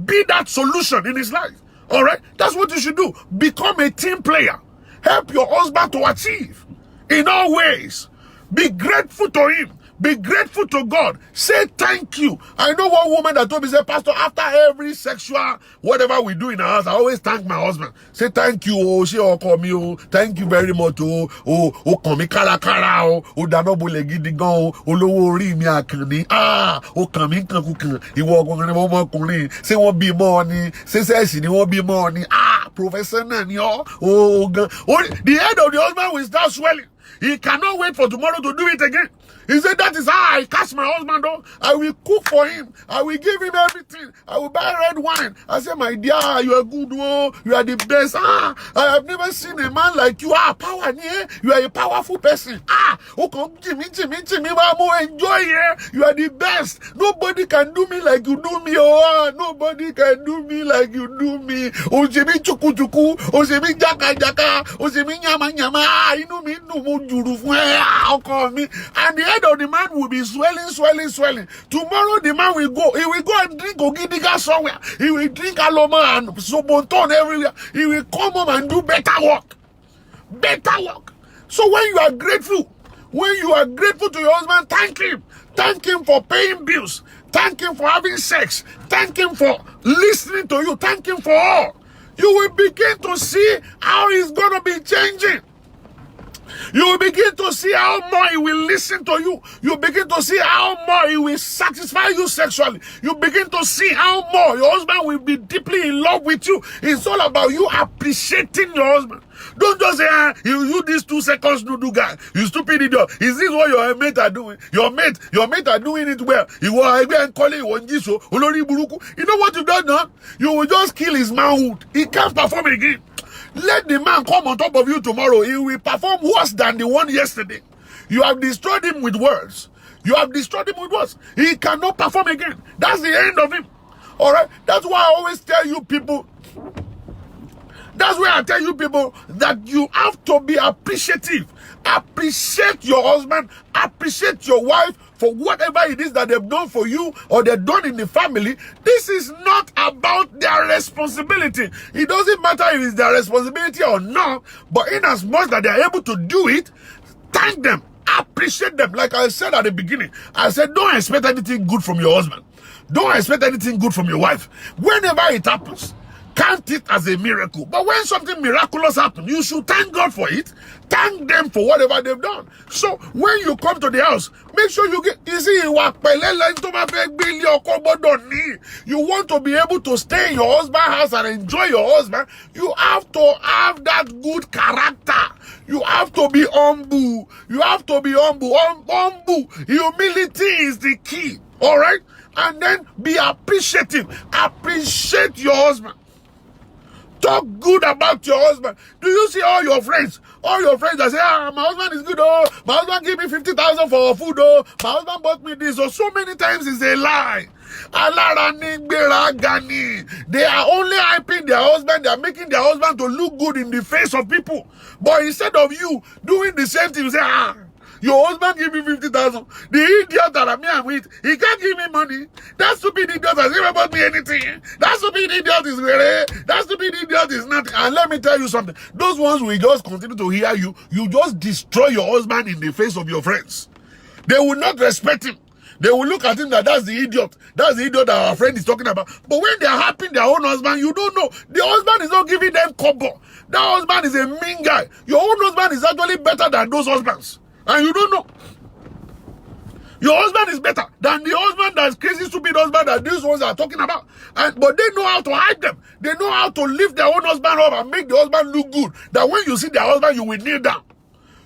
Be that solution in his life. All right? That's what you should do. Become a team player. Help your husband to achieve in all ways. Be grateful to him. Be grateful to God. Say thank you. I know one woman that told me, say, Pastor, after every sexual, whatever we do in our house, I always thank my husband. Say thank you, oh, she call me, oh, thank you very much, oh, call me kara, oh, danobo legidigan, oh, lowo ri mi akani, come in, he walk on the moment, say what be money, say, ni won't be money, professor, oh, the head of the husband will start swelling. He cannot wait for tomorrow to do it again. He said, that is how I catch my husband, though. I will cook for him. I will give him everything. I will buy red wine. I said, my dear, you are good, oh. You are the best. I have never seen a man like you. Power, yeah. You are a powerful person. Oh, come, Jimmy, Mamo, enjoy, yeah. You are the best. Nobody can do me like you do me, oh. Nobody can do me like you do me. Oh, Jimmy, chuku. Oh, Jimmy, jaka. Oh, Jimmy, nyama. You know me, no more juru. Call me. And the head of the man will be swelling. Tomorrow the man will go. He will go and drink Ogidiga somewhere. He will drink Aloma and Sobonton everywhere. He will come home and do better work. So when you are grateful to your husband, thank him. Thank him for paying bills. Thank him for having sex. Thank him for listening to you. Thank him for all. You will begin to see how he's going to be changing. You will begin to see how more he will listen to you. You begin to see how more he will satisfy you sexually. You begin to see how more your husband will be deeply in love with you. It's all about you appreciating your husband. Don't just say, you these 2 seconds to do guy. You stupid idiot. Is this what your mate are doing? Your mate are doing it well. You know what you done now? You will just kill his manhood. He can't perform again. Let the man come on top of you tomorrow. He will perform worse than the one yesterday. You have destroyed him with words. He cannot perform again. That's the end of him. All right? That's why I always tell you people. That's why I tell you people that you have to be appreciative. Appreciate your husband. Appreciate your wife for whatever it is that they've done for you or they've done in the family. This is not about their responsibility. It doesn't matter if it's their responsibility or not, but in as much that they're able to do it, thank them. Appreciate them. Like I said at the beginning, I said don't expect anything good from your husband. Don't expect anything good from your wife. Whenever it happens, count it as a miracle. But when something miraculous happens, you should thank God for it. Thank them for whatever they've done. So when you come to the house, make sure you get easy. You want to be able to stay in your husband's house and enjoy your husband. You have to have that good character. You have to be humble. Humble. Humility is the key. All right? And then be appreciative. Appreciate your husband. Talk good about your husband. Do you see all your friends? All your friends that say, my husband is good, oh. My husband gave me 50,000 for food, oh. My husband bought me this, oh. So many times it's a lie. They are only hyping their husband. They are making their husband to look good in the face of people. But instead of you doing the same thing, you say, your husband give me 50,000. The idiot that I'm with, he can't give me money. That stupid idiot has never bought me anything. That stupid idiot is really. That stupid idiot is nothing. And let me tell you something. Those ones will just continue to hear you. You just destroy your husband in the face of your friends. They will not respect him. They will look at him that that's the idiot. That's the idiot that our friend is talking about. But when they are happy their own husband, you don't know. The husband is not giving them kobo. That husband is a mean guy. Your own husband is actually better than those husbands. And you don't know. Your husband is better than the husband that's crazy, stupid husband that these ones are talking about. But they know how to hide them. They know how to lift their own husband up and make the husband look good. That when you see their husband, you will kneel down.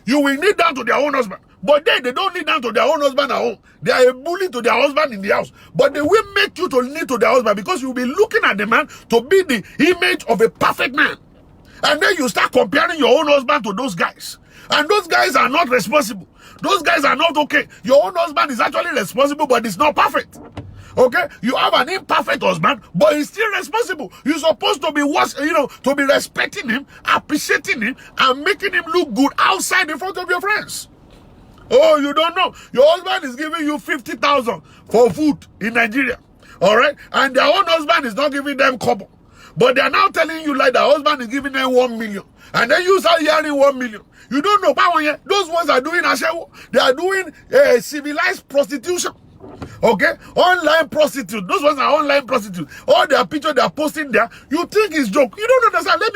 You will kneel down to their own husband. But they don't kneel down to their own husband at home. They are a bully to their husband in the house. But they will make you to kneel to their husband because you will be looking at the man to be the image of a perfect man. And then you start comparing your own husband to those guys. And those guys are not responsible. Those guys are not okay. Your own husband is actually responsible, but it's not perfect. Okay? You have an imperfect husband, but he's still responsible. You're supposed to be to be respecting him, appreciating him, and making him look good outside in front of your friends. Oh, you don't know. Your husband is giving you 50,000 for food in Nigeria. All right? And their own husband is not giving them kobo. But they are now telling you like the husband is giving them 1 million. And then you start hearing 1 million. You don't know. Those ones are doing ashewo. They are doing civilized prostitution. Okay? Online prostitute. Those ones are online prostitute. All their pictures they are posting there, you think it's joke. You don't understand. Let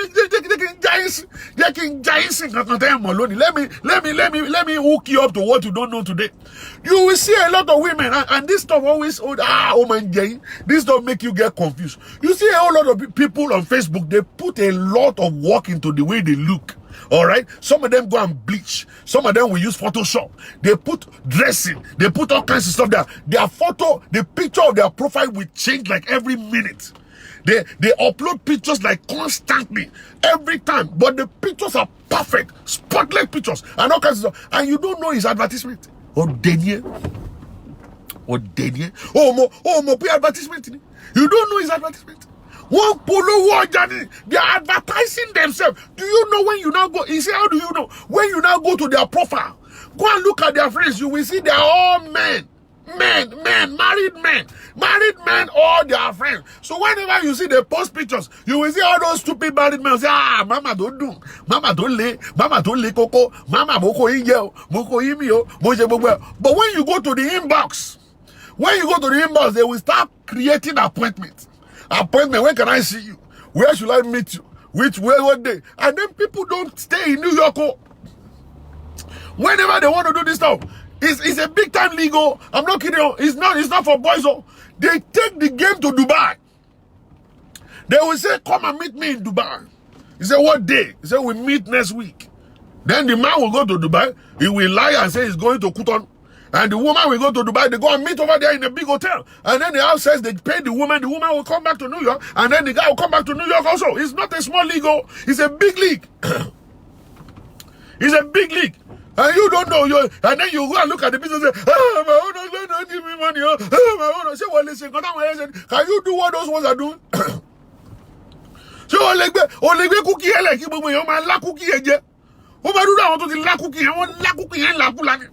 me hook you up to what you don't know today. You will see a lot of women, and this stuff always, this stuff make you get confused. You see a whole lot of people on Facebook, they put a lot of work into the way they look. All right. Some of them go and bleach. Some of them will use Photoshop. They put dressing. They put all kinds of stuff there. Their photo, the picture of their profile will change like every minute. They upload pictures like constantly, every time. But the pictures are perfect, spotless pictures, and all kinds of stuff. And you don't know his advertisement. Oh, Daniel. Oh, Daniel. Oh, mo pay advertisement. You don't know his advertisement. One polo war journey. They are advertising themselves. Do you know when you now go? You say, how do you know? When you now go to their profile, go and look at their friends. You will see they are all men. Married men, all their friends. So whenever you see they post pictures, you will see all those stupid married men say, mama don't do, mama don't lay coco, mama moko inyo, moko imio, moje bobo. But when you go to the inbox, they will start creating appointments. When can I see you? Where should I meet you? Which way, what day? And then people don't stay in New York. Whenever they want to do this stuff, it's a big time legal. I'm not kidding. It's not for boys. They take the game to Dubai. They will say, come and meet me in Dubai. He said, what day? He said, we meet next week. Then the man will go to Dubai. He will lie and say he's going to Kuton. And the woman will go to Dubai. They go and meet over there in a big hotel. And then the house says they pay the woman. The woman will come back to New York. And then the guy will come back to New York also. It's not a small league. It's a big league. It's a big league. And you don't know. And then you go and look at the business and say, my owner don't give me money. My owner. Say, well, listen. Can you do what those ones are doing? So, like cookie, like you, man, la cookie, oh, my do that. Want to la cookie, I want la cookie and la pulani.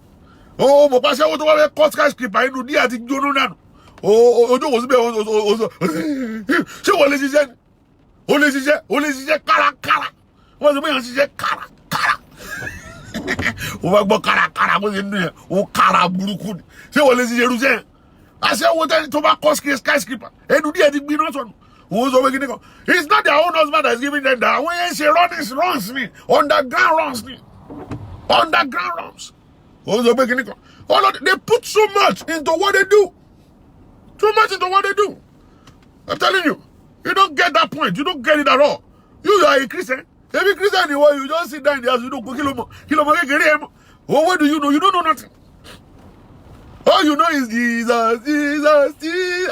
Oh, my pastor, what do I cut skyscraper? I do the attic, you know that. Oh, so what is it? Only kara. What's the way she said kara? Oh, kara was in there. Oh, kara buruku. So what is it? I said, what are tobacco skyscraper? And do the attic be not on? Who's over getting? It's not their own husband that's giving them that. When she runs me, underground runs me. Underground runs. Who's over getting? They put so much into what they do. Too much into what they do. I'm telling you, you don't get that point. You don't get it at all. You are a Christian. Every Christian in the world, you just sit down in the house, you don't go kilomo. Oh, what do you know? You don't know nothing. All you know is Jesus,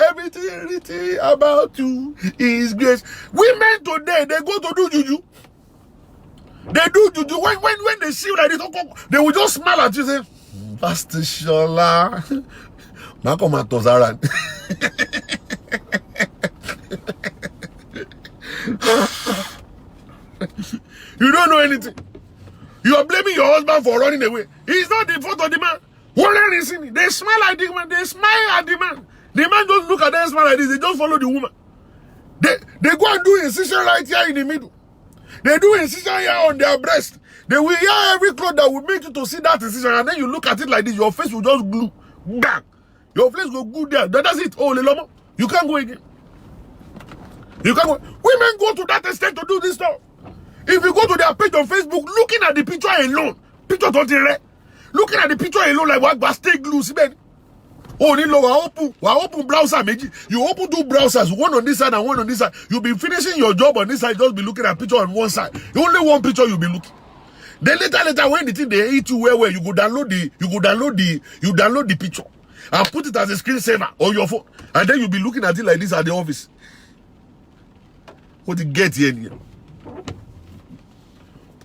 everything about you is grace. Women today, they go to do juju. They do juju. When they see you like this, they will just smile at you and say, Pastor Shola, Makoma Tozaran. You don't know anything. You are blaming your husband for running away. He's not the fault of the man. They smile at the man. They smile at the man. The man don't look at them smile like this. They just follow the woman. They go and do incision right here in the middle. They do incision here on their breast. They will wear every cloth that will make you to see that incision, and then you look at it like this. Your face will just glue. Bang. Your face will go there. That's it. Oh, Lelomo. You can't go again. You can't go. Women go to that extent to do this stuff. If you go to their page on Facebook, looking at the picture alone, looking at the picture alone, like what stay glue, see, man. Oh, open browser, you open two browsers, one on this side and one on this side. You'll be finishing your job on this side, just be looking at picture on one side. Only one picture you'll be looking. Then later, when the thing they hit you where you go download the picture and put it as a screensaver on your phone, and then you'll be looking at it like this at the office. What you get here?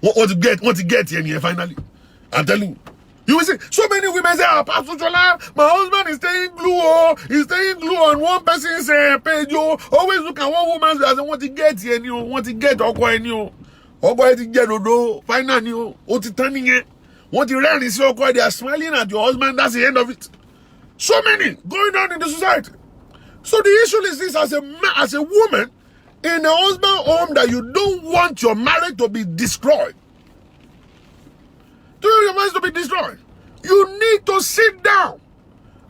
What you get here finally? I'm telling you. You will see so many women say, Pastor Shola, my husband is staying glue, he's staying glue on one person's page. Always look at one woman's as what to get here, what to get to get finally, what to turning it, what you really see, they are smiling at your husband. That's the end of it. So many going on in the society. So the issue is this: as a woman in a husband home, that you don't want your marriage to be destroyed. Your marriage to be destroyed. You need to sit down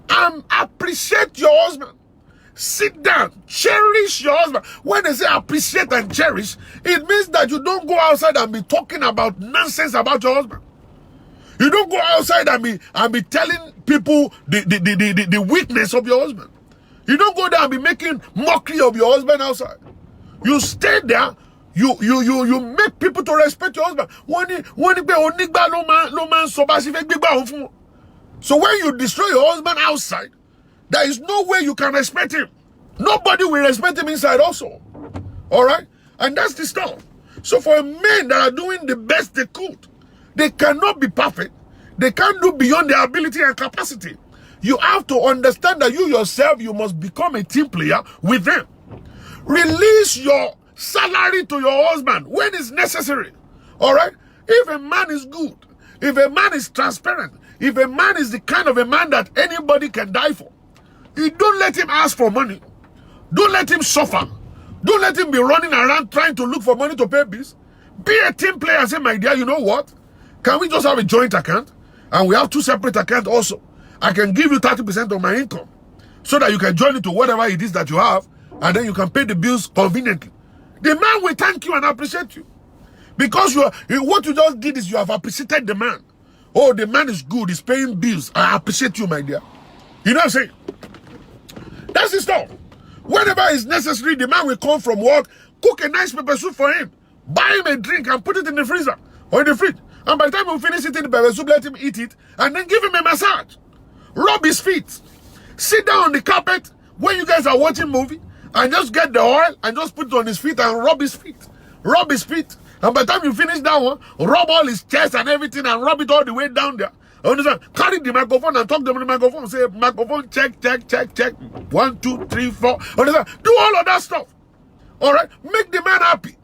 and appreciate your husband. Sit down, cherish your husband. When they say appreciate and cherish, it means that you don't go outside and be talking about nonsense about your husband. You don't go outside and be telling people the weakness of your husband. You don't go there and be making mockery of your husband outside. You stay there, You make people to respect your husband. So when you destroy your husband outside, there is no way you can respect him. Nobody will respect him inside also. Alright? And that's the stuff. So for men that are doing the best they could, they cannot be perfect. They can't do beyond their ability and capacity. You have to understand that you yourself, you must become a team player with them. Release your salary to your husband when it's necessary. Alright? If a man is good, if a man is transparent, if a man is the kind of a man that anybody can die for, you don't let him ask for money. Don't let him suffer. Don't let him be running around trying to look for money to pay bills. Be a team player and say, my dear, you know what? Can we just have a joint account? And we have 2 separate accounts also. I can give you 30% of my income so that you can join it to whatever it is that you have, and then you can pay the bills conveniently. The man will thank you and appreciate you. Because what you just did is you have appreciated the man. Oh, the man is good, he's paying bills. I appreciate you, my dear. You know what I'm saying? That's the stuff. Whenever it's necessary, the man will come from work, cook a nice pepper soup for him, buy him a drink and put it in the freezer or in the fridge. And by the time we finish eating the pepper soup, let him eat it and then give him a massage. Rub his feet. Sit down on the carpet when you guys are watching movie and just get the oil and just put it on his feet and rub his feet. Rub his feet. And by the time you finish that one, rub all his chest and everything and rub it all the way down there. Understand? Carry the microphone and talk to the microphone. Say, microphone, check, check, check, check. 1, 2, 3, 4. Understand? Do all of that stuff. Alright? Make the man happy.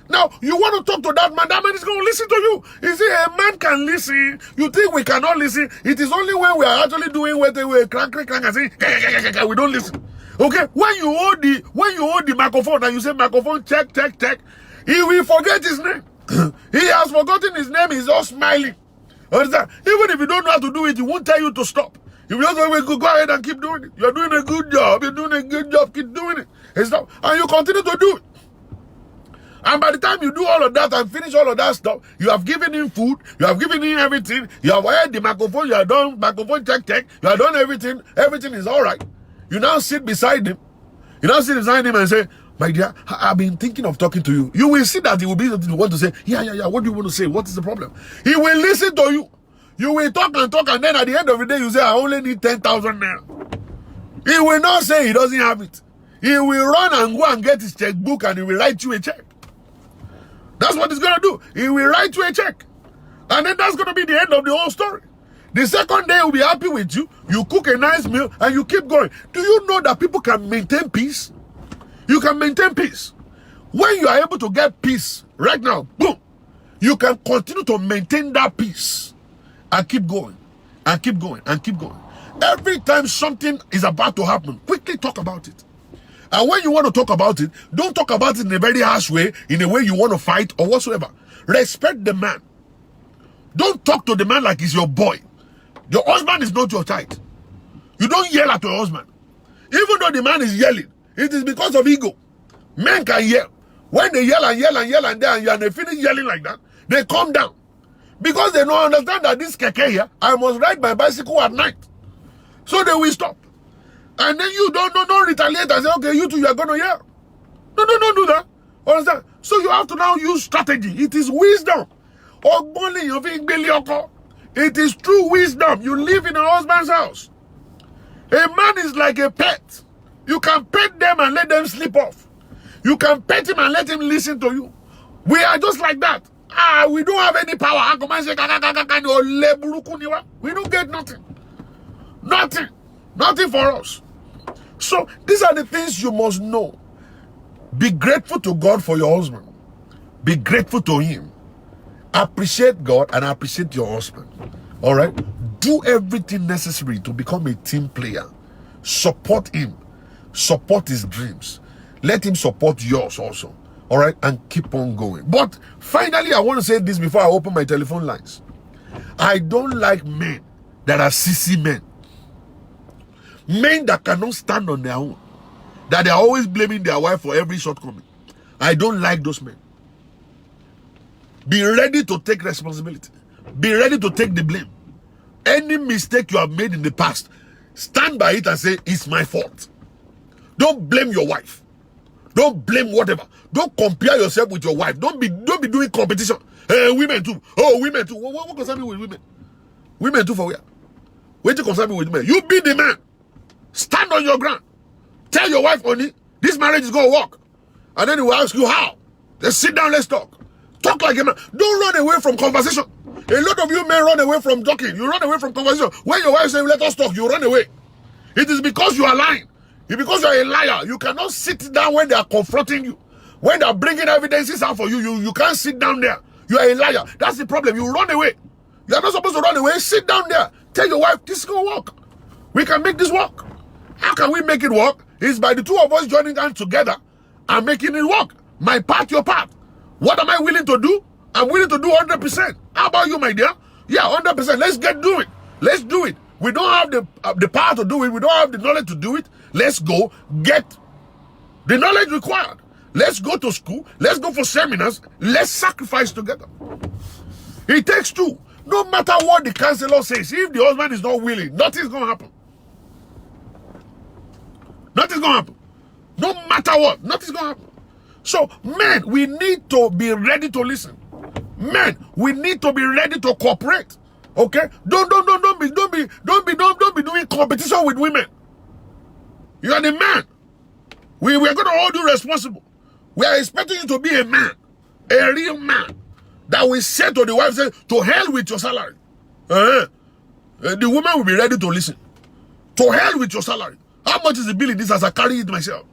Now, you want to talk to that man is going to listen to you. You see, a man can listen. You think we cannot listen. It is only when we are actually doing what we crank, and say, we don't listen. Okay? When you hold the microphone and you say, microphone, check, check, check, he will forget his name. He has forgotten his name. He's just smiling. Understand? Even if you don't know how to do it, he won't tell you to stop. If you just always go ahead and keep doing it. You're doing a good job. You're doing a good job. Keep doing it. And you continue to do it. And by the time you do all of that and finish all of that stuff, you have given him food, you have given him everything, you have wired the microphone, you have done microphone check, you have done everything, everything is all right. You now sit beside him. You now sit beside him and say, my dear, I've been thinking of talking to you. You will see that he will be able to want to say, yeah, what do you want to say? What is the problem? He will listen to you. You will talk, and then at the end of the day, you say, I only need 10,000 now. He will not say he doesn't have it. He will run and go and get his checkbook and he will write you a check. That's what he's going to do. He will write you a check. And then that's going to be the end of the whole story. The second day, he'll be happy with you. You cook a nice meal and you keep going. Do you know that people can maintain peace? You can maintain peace. When you are able to get peace right now, boom, you can continue to maintain that peace and keep going and keep going and keep going. Every time something is about to happen, quickly talk about it. And when you want to talk about it, don't talk about it in a very harsh way, in a way you want to fight or whatsoever. Respect the man. Don't talk to the man like he's your boy. Your husband is not your child. You don't yell at your husband. Even though the man is yelling, it is because of ego. Men can yell. When they yell and yell and yell and they finish yelling like that, they calm down. Because they don't understand that this keke here, I must ride my bicycle at night. So they will stop. And then you don't retaliate and say, okay, you two, you are going to yell. No, don't do that. Understand? So you have to now use strategy. It is wisdom. It is true wisdom. You live in a husband's house. A man is like a pet. You can pet them and let them slip off. You can pet him and let him listen to you. We are just like that. We don't have any power. We don't get nothing. Nothing for us. So these are the things you must know. Be grateful to God for your husband. Be grateful to him. Appreciate God and appreciate your husband. All right? Do everything necessary to become a team player. Support him. Support his dreams. Let him support yours also. All right? And keep on going. But finally, I want to say this before I open my telephone lines. I don't like men that are sissy men. Men that cannot stand on their own. That they are always blaming their wife for every shortcoming. I don't like those men. Be ready to take responsibility. Be ready to take the blame. Any mistake you have made in the past, stand by it and say, it's my fault. Don't blame your wife. Don't blame whatever. Don't compare yourself with your wife. Don't be doing competition. Women too. Oh, women too. What concern me with women? Women too for where? Wait to concern me with men. You be the man. Stand on your ground. Tell your wife, honey, this marriage is going to work. And then he will ask you how. Let's sit down, let's talk. Talk like a man. Don't run away from conversation. A lot of you men run away from talking. You run away from conversation. When your wife says, let us talk, you run away. It is because you are lying. It's because you are a liar. You cannot sit down when they are confronting you. When they are bringing evidences out for you, you can't sit down there. You are a liar. That's the problem. You run away. You are not supposed to run away. Sit down there. Tell your wife, this is going to work. We can make this work. How can we make it work? It's by the two of us joining hands together and making it work. My part, your part. What am I willing to do? I'm willing to do 100%. How about you, my dear? Yeah, 100%. Let's get do it. Let's do it. We don't have the power to do it. We don't have the knowledge to do it. Let's go get the knowledge required. Let's go to school. Let's go for seminars. Let's sacrifice together. It takes two. No matter what the counselor says, if the husband is not willing, nothing's going to happen. Nothing's going to happen. No matter what, nothing's going to happen. So, men, we need to be ready to listen. Men, we need to be ready to cooperate. Okay? Don't be doing competition with women. You are the man. We are going to hold you responsible. We are expecting you to be a man, a real man, that will say to the wife, say, to hell with your salary. The woman will be ready to listen. To hell with your salary. How much is the bill in this as I carry it myself?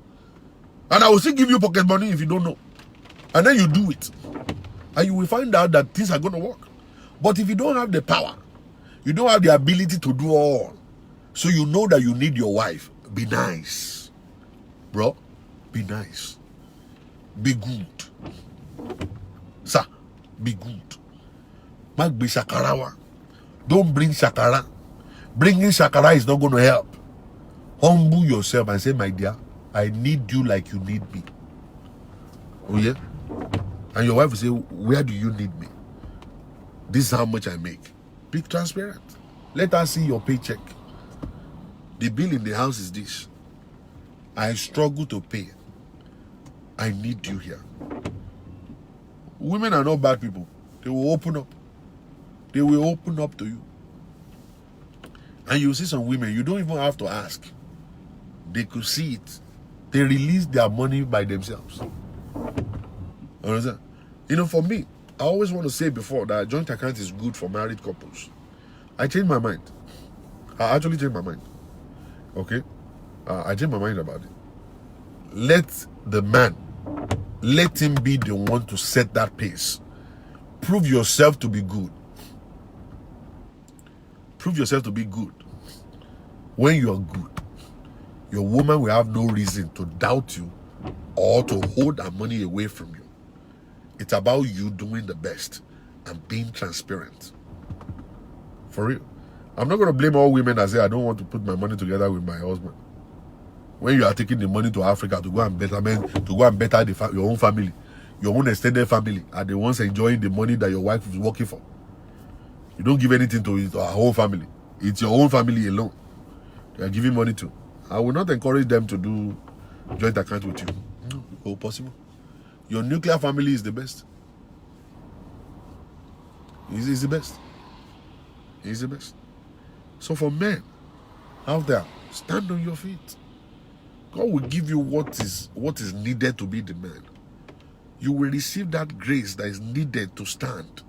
And I will still give you pocket money if you don't know. And then you do it. And you will find out that things are going to work. But if you don't have the power, you don't have the ability to do all, so you know that you need your wife, be nice. Bro, be nice. Be good. Sir, be good. Mag be shakarawa. Don't bring shakara. Bringing shakara is not going to help. Humble yourself and say, my dear, I need you like you need me. Oh yeah? And your wife will say, where do you need me? This is how much I make. Be transparent. Let us see your paycheck. The bill in the house is this. I struggle to pay. I need you here. Women are not bad people. They will open up. They will open up to you. And you see some women, you don't even have to ask. They could see it. They release their money by themselves. Understand? You know, for me, I always want to say before that joint account is good for married couples. I changed my mind. I actually changed my mind. Okay? I changed my mind about it. Let the man, let him be the one to set that pace. Prove yourself to be good. Prove yourself to be good. When you are good, your woman will have no reason to doubt you or to hold her money away from you. It's about you doing the best and being transparent. For real. I'm not going to blame all women that say, I don't want to put my money together with my husband. When you are taking the money to Africa to go and better your own family, your own extended family are the ones enjoying the money that your wife is working for. You don't give anything to her whole family. It's your own family alone you are giving money to. I will not encourage them to do joint account with you. No, oh, possible. Your nuclear family is the best. It's the best. It's the best. So for men out there, stand on your feet. God will give you what is needed to be the man. You will receive that grace that is needed to stand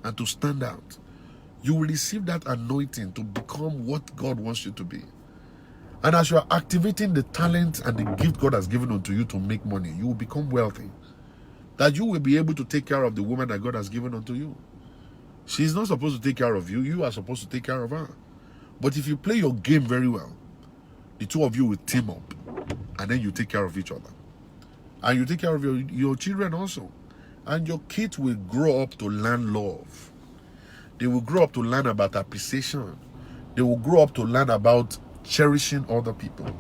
and to stand out. You will receive that anointing to become what God wants you to be. And as you are activating the talent and the gift God has given unto you to make money, you will become wealthy. That you will be able to take care of the woman that God has given unto you. She's not supposed to take care of you. You are supposed to take care of her. But if you play your game very well, the two of you will team up. And then you take care of each other. And you take care of your children also. And your kids will grow up to learn love. They will grow up to learn about appreciation. They will grow up to learn about cherishing other people.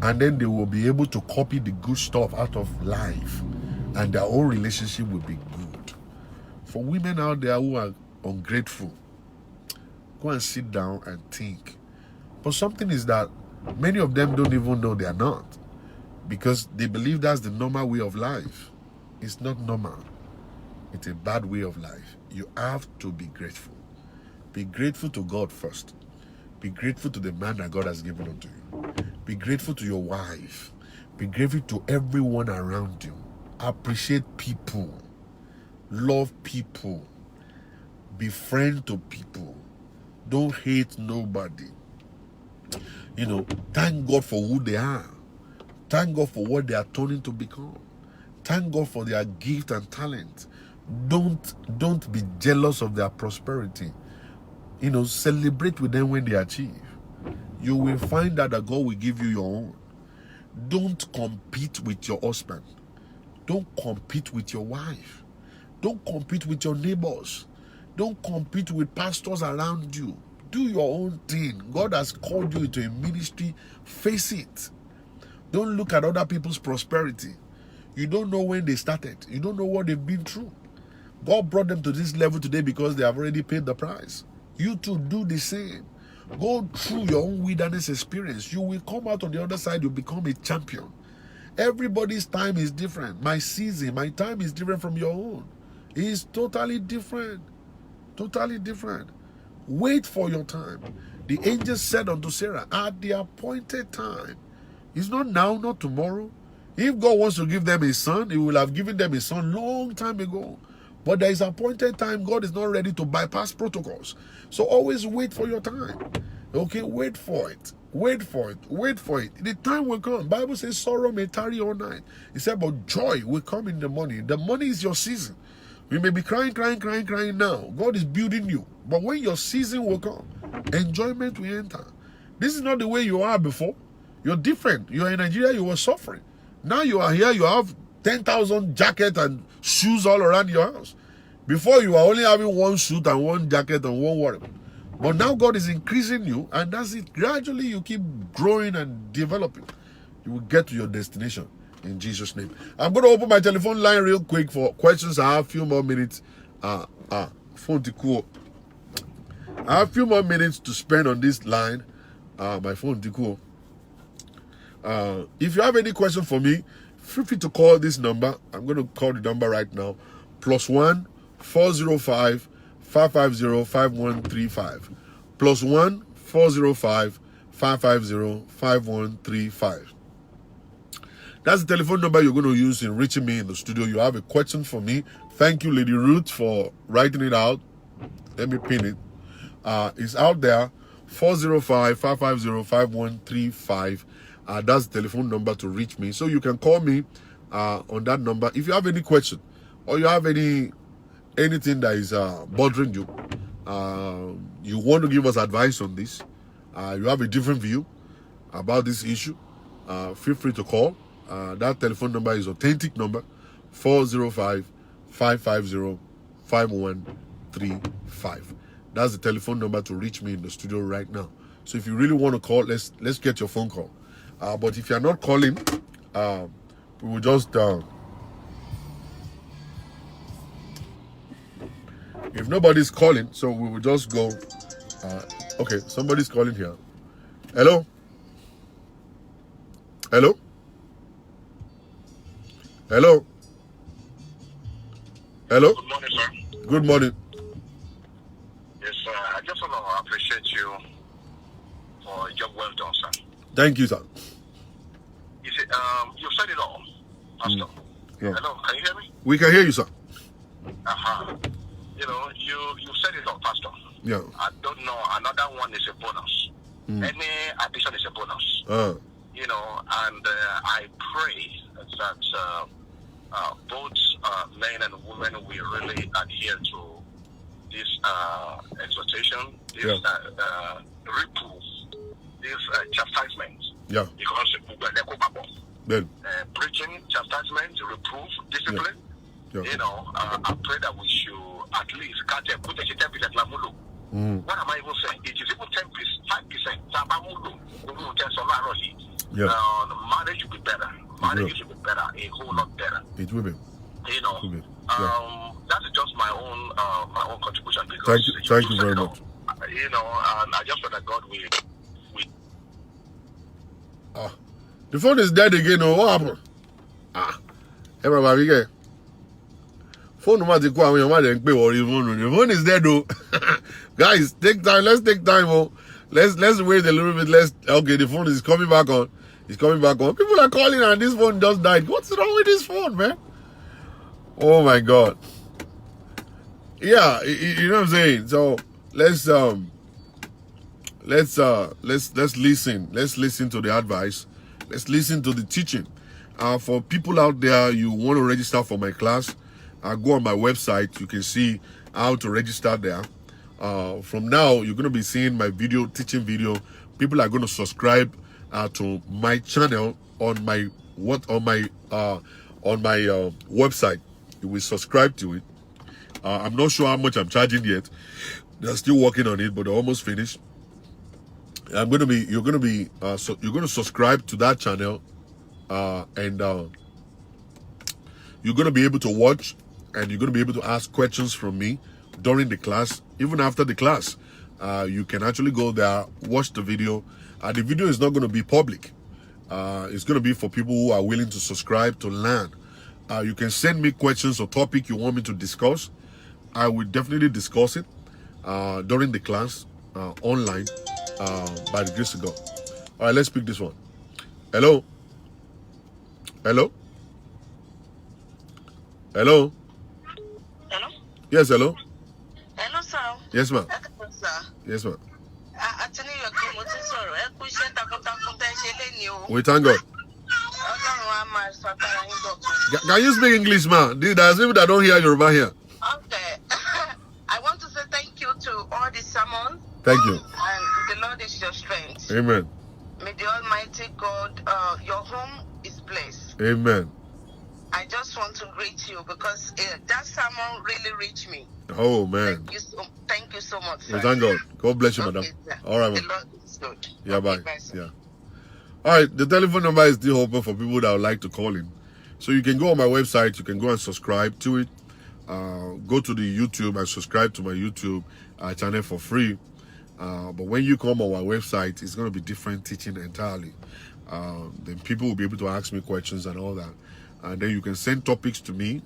And then they will be able to copy the good stuff out of life. And their own relationship will be good. For women out there who are ungrateful, go and sit down and think. But something is that many of them don't even know they are not. because they believe that's the normal way of life. It's not normal. It's a bad way of life. You have to be grateful. Be grateful to God first. Be grateful to the man that God has given unto you. Be grateful to your wife. Be grateful to everyone around you. Appreciate people. Love people. Be friend to people. Don't hate nobody. You know, thank God for who they are. Thank God for what they are turning to become. Thank God for their gift and talent. Don't be jealous of their prosperity. You know, celebrate with them when they achieve. You will find out that God will give you your own. Don't compete with your husband. Don't compete with your wife. Don't compete with your neighbors. Don't compete with pastors around you. Do your own thing. God has called you into a ministry. Face it. Don't look at other people's prosperity. You don't know when they started. You don't know what they've been through. God brought them to this level today because they have already paid the price. You too, do the same. Go through your own wilderness experience. You will come out on the other side. You become a champion. Everybody's time is different. My season, my time is different from your own. It's totally different. Totally different. Wait for your time. The angel said unto Sarah, at the appointed time. It's not now, not tomorrow. If God wants to give them a son, He will have given them a son long time ago. But there is appointed time. God is not ready to bypass protocols. So always wait for your time. Okay, wait for it. Wait for it. Wait for it. The time will come. Bible says sorrow may tarry all night. It said, but joy will come in the morning. The morning is your season. You may be crying now. God is building you. But when your season will come, enjoyment will enter. This is not the way you are before. You're different. You're in Nigeria, you were suffering. Now you are here, you have 10,000 jackets and shoes all around your house. Before, you were only having one suit and one jacket and one whatever. But now God is increasing you, and that's it. Gradually, you keep growing and developing. You will get to your destination in Jesus' name. I'm going to open my telephone line real quick for questions. I have a few more minutes. Phone to cool. I have a few more minutes to spend on this line. My phone to cool. If you have any question for me, feel free to call this number. I'm going to call the number right now. +1 405 550 5135. +1 405 550 5135. That's the telephone number you're going to use in reaching me in the studio. You have a question for me. Thank you, Lady Ruth, for writing it out. Let me pin it. It's out there. 405 550 5135. That's the telephone number to reach me. So you can call me on that number. If you have any question or you have anything that is bothering you, you want to give us advice on this, you have a different view about this issue, feel free to call. That telephone number is authentic number, 405 550 5135. That's the telephone number to reach me in the studio right now. So if you really want to call, let's get your phone call. But if you're not calling, we will just if nobody's calling, so we will just go. Okay, somebody's calling here. Hello? Hello? Hello? Hello? Good morning, sir. Good morning. Yes, sir. I just want to appreciate you for a job well done, sir. Thank you, sir. You see, you said it all, Pastor. Yeah. Hello, can you hear me? We can hear you, sir. You know, you said it all, Pastor. Yeah. I don't know. Another one is a bonus. Any addition is a bonus. You know, and I pray that both men and women will really adhere to this exhortation, this reproof, this chastisement. Yeah. Because preaching, chastisement, reproof, discipline. Yeah. You know, I pray that we should at least put a 10% lamulo. What am I even saying? It is even 5%. Yeah. Marriage should be better. Marriage should be better, a whole lot better. It will be. You know, that's just my own contribution. Because thank you very much. You know, and I just pray that God will. The phone is dead again. Oh, what happened? Everybody, phone the phone is dead though. Guys, take time. Let's take time. Oh, let's wait a little bit. Okay, the phone is coming back on. It's coming back on. People are calling and this phone just died. What's wrong with this phone, man? Oh my God. Yeah, you know what I'm saying. So let's listen. Let's listen to the advice. Let's listen to the teaching. For people out there, you want to register for my class, go on my website. You can see how to register there. From now, you're going to be seeing my teaching video. People are going to subscribe to my channel on my website. You will subscribe to it. I'm not sure how much I'm charging yet. They're still working on it, but they're almost finished. You're going to subscribe to that channel, and you're going to be able to watch, and you're going to be able to ask questions from me during the class. Even after the class, you can actually go there, watch the video. The video is not going to be public. It's going to be for people who are willing to subscribe to learn. You can send me questions or topic you want me to discuss. I will definitely discuss it during the class online by the grace of God. All right, let's pick this one. Hello? Hello? Hello? Hello? Yes, hello? Hello, sir. Yes, ma'am. Sir. Yes, ma'am. We thank God. Can you speak English, man? There's people that don't hear Yoruba here. Okay. I want to say thank you to all the sermons. Thank you. And the Lord is your strength. Amen. May the Almighty God, your home is blessed. Amen. I just want to greet you because that sermon really reached me. Oh, man. Thank you so much, sir. We thank God. God bless you, madam. Sir. All right, the man. Lord is good. Yeah, Okay, bye. sir. Yeah. All right, the telephone number is still open for people that would like to call in. So you can go on my website. You can go and subscribe to it. Go to the YouTube and subscribe to my YouTube channel for free. But when you come on my website, it's going to be different teaching entirely. Then people will be able to ask me questions and all that. And then you can send topics to me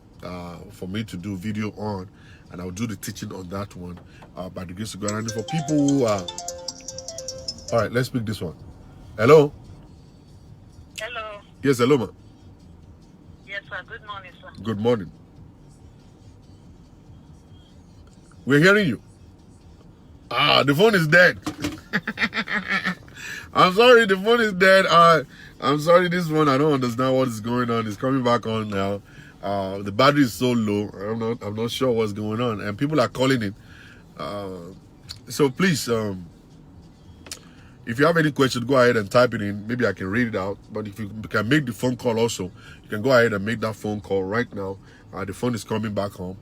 for me to do video on. And I'll do the teaching on that one by the grace of God. And for people who are... All right, let's pick this one. Hello? Hello. Yes, hello, ma'am. Yes, sir. Good morning, sir. Good morning. We're hearing you. The phone is dead. I'm sorry, the phone is dead. I'm sorry, this one, I don't understand what is going on. It's coming back on now. The battery is so low. I'm not sure what's going on. And people are calling in. So please, if you have any questions, go ahead and type it in. Maybe I can read it out. But if you can make the phone call also, you can go ahead and make that phone call right now. The phone is coming back home.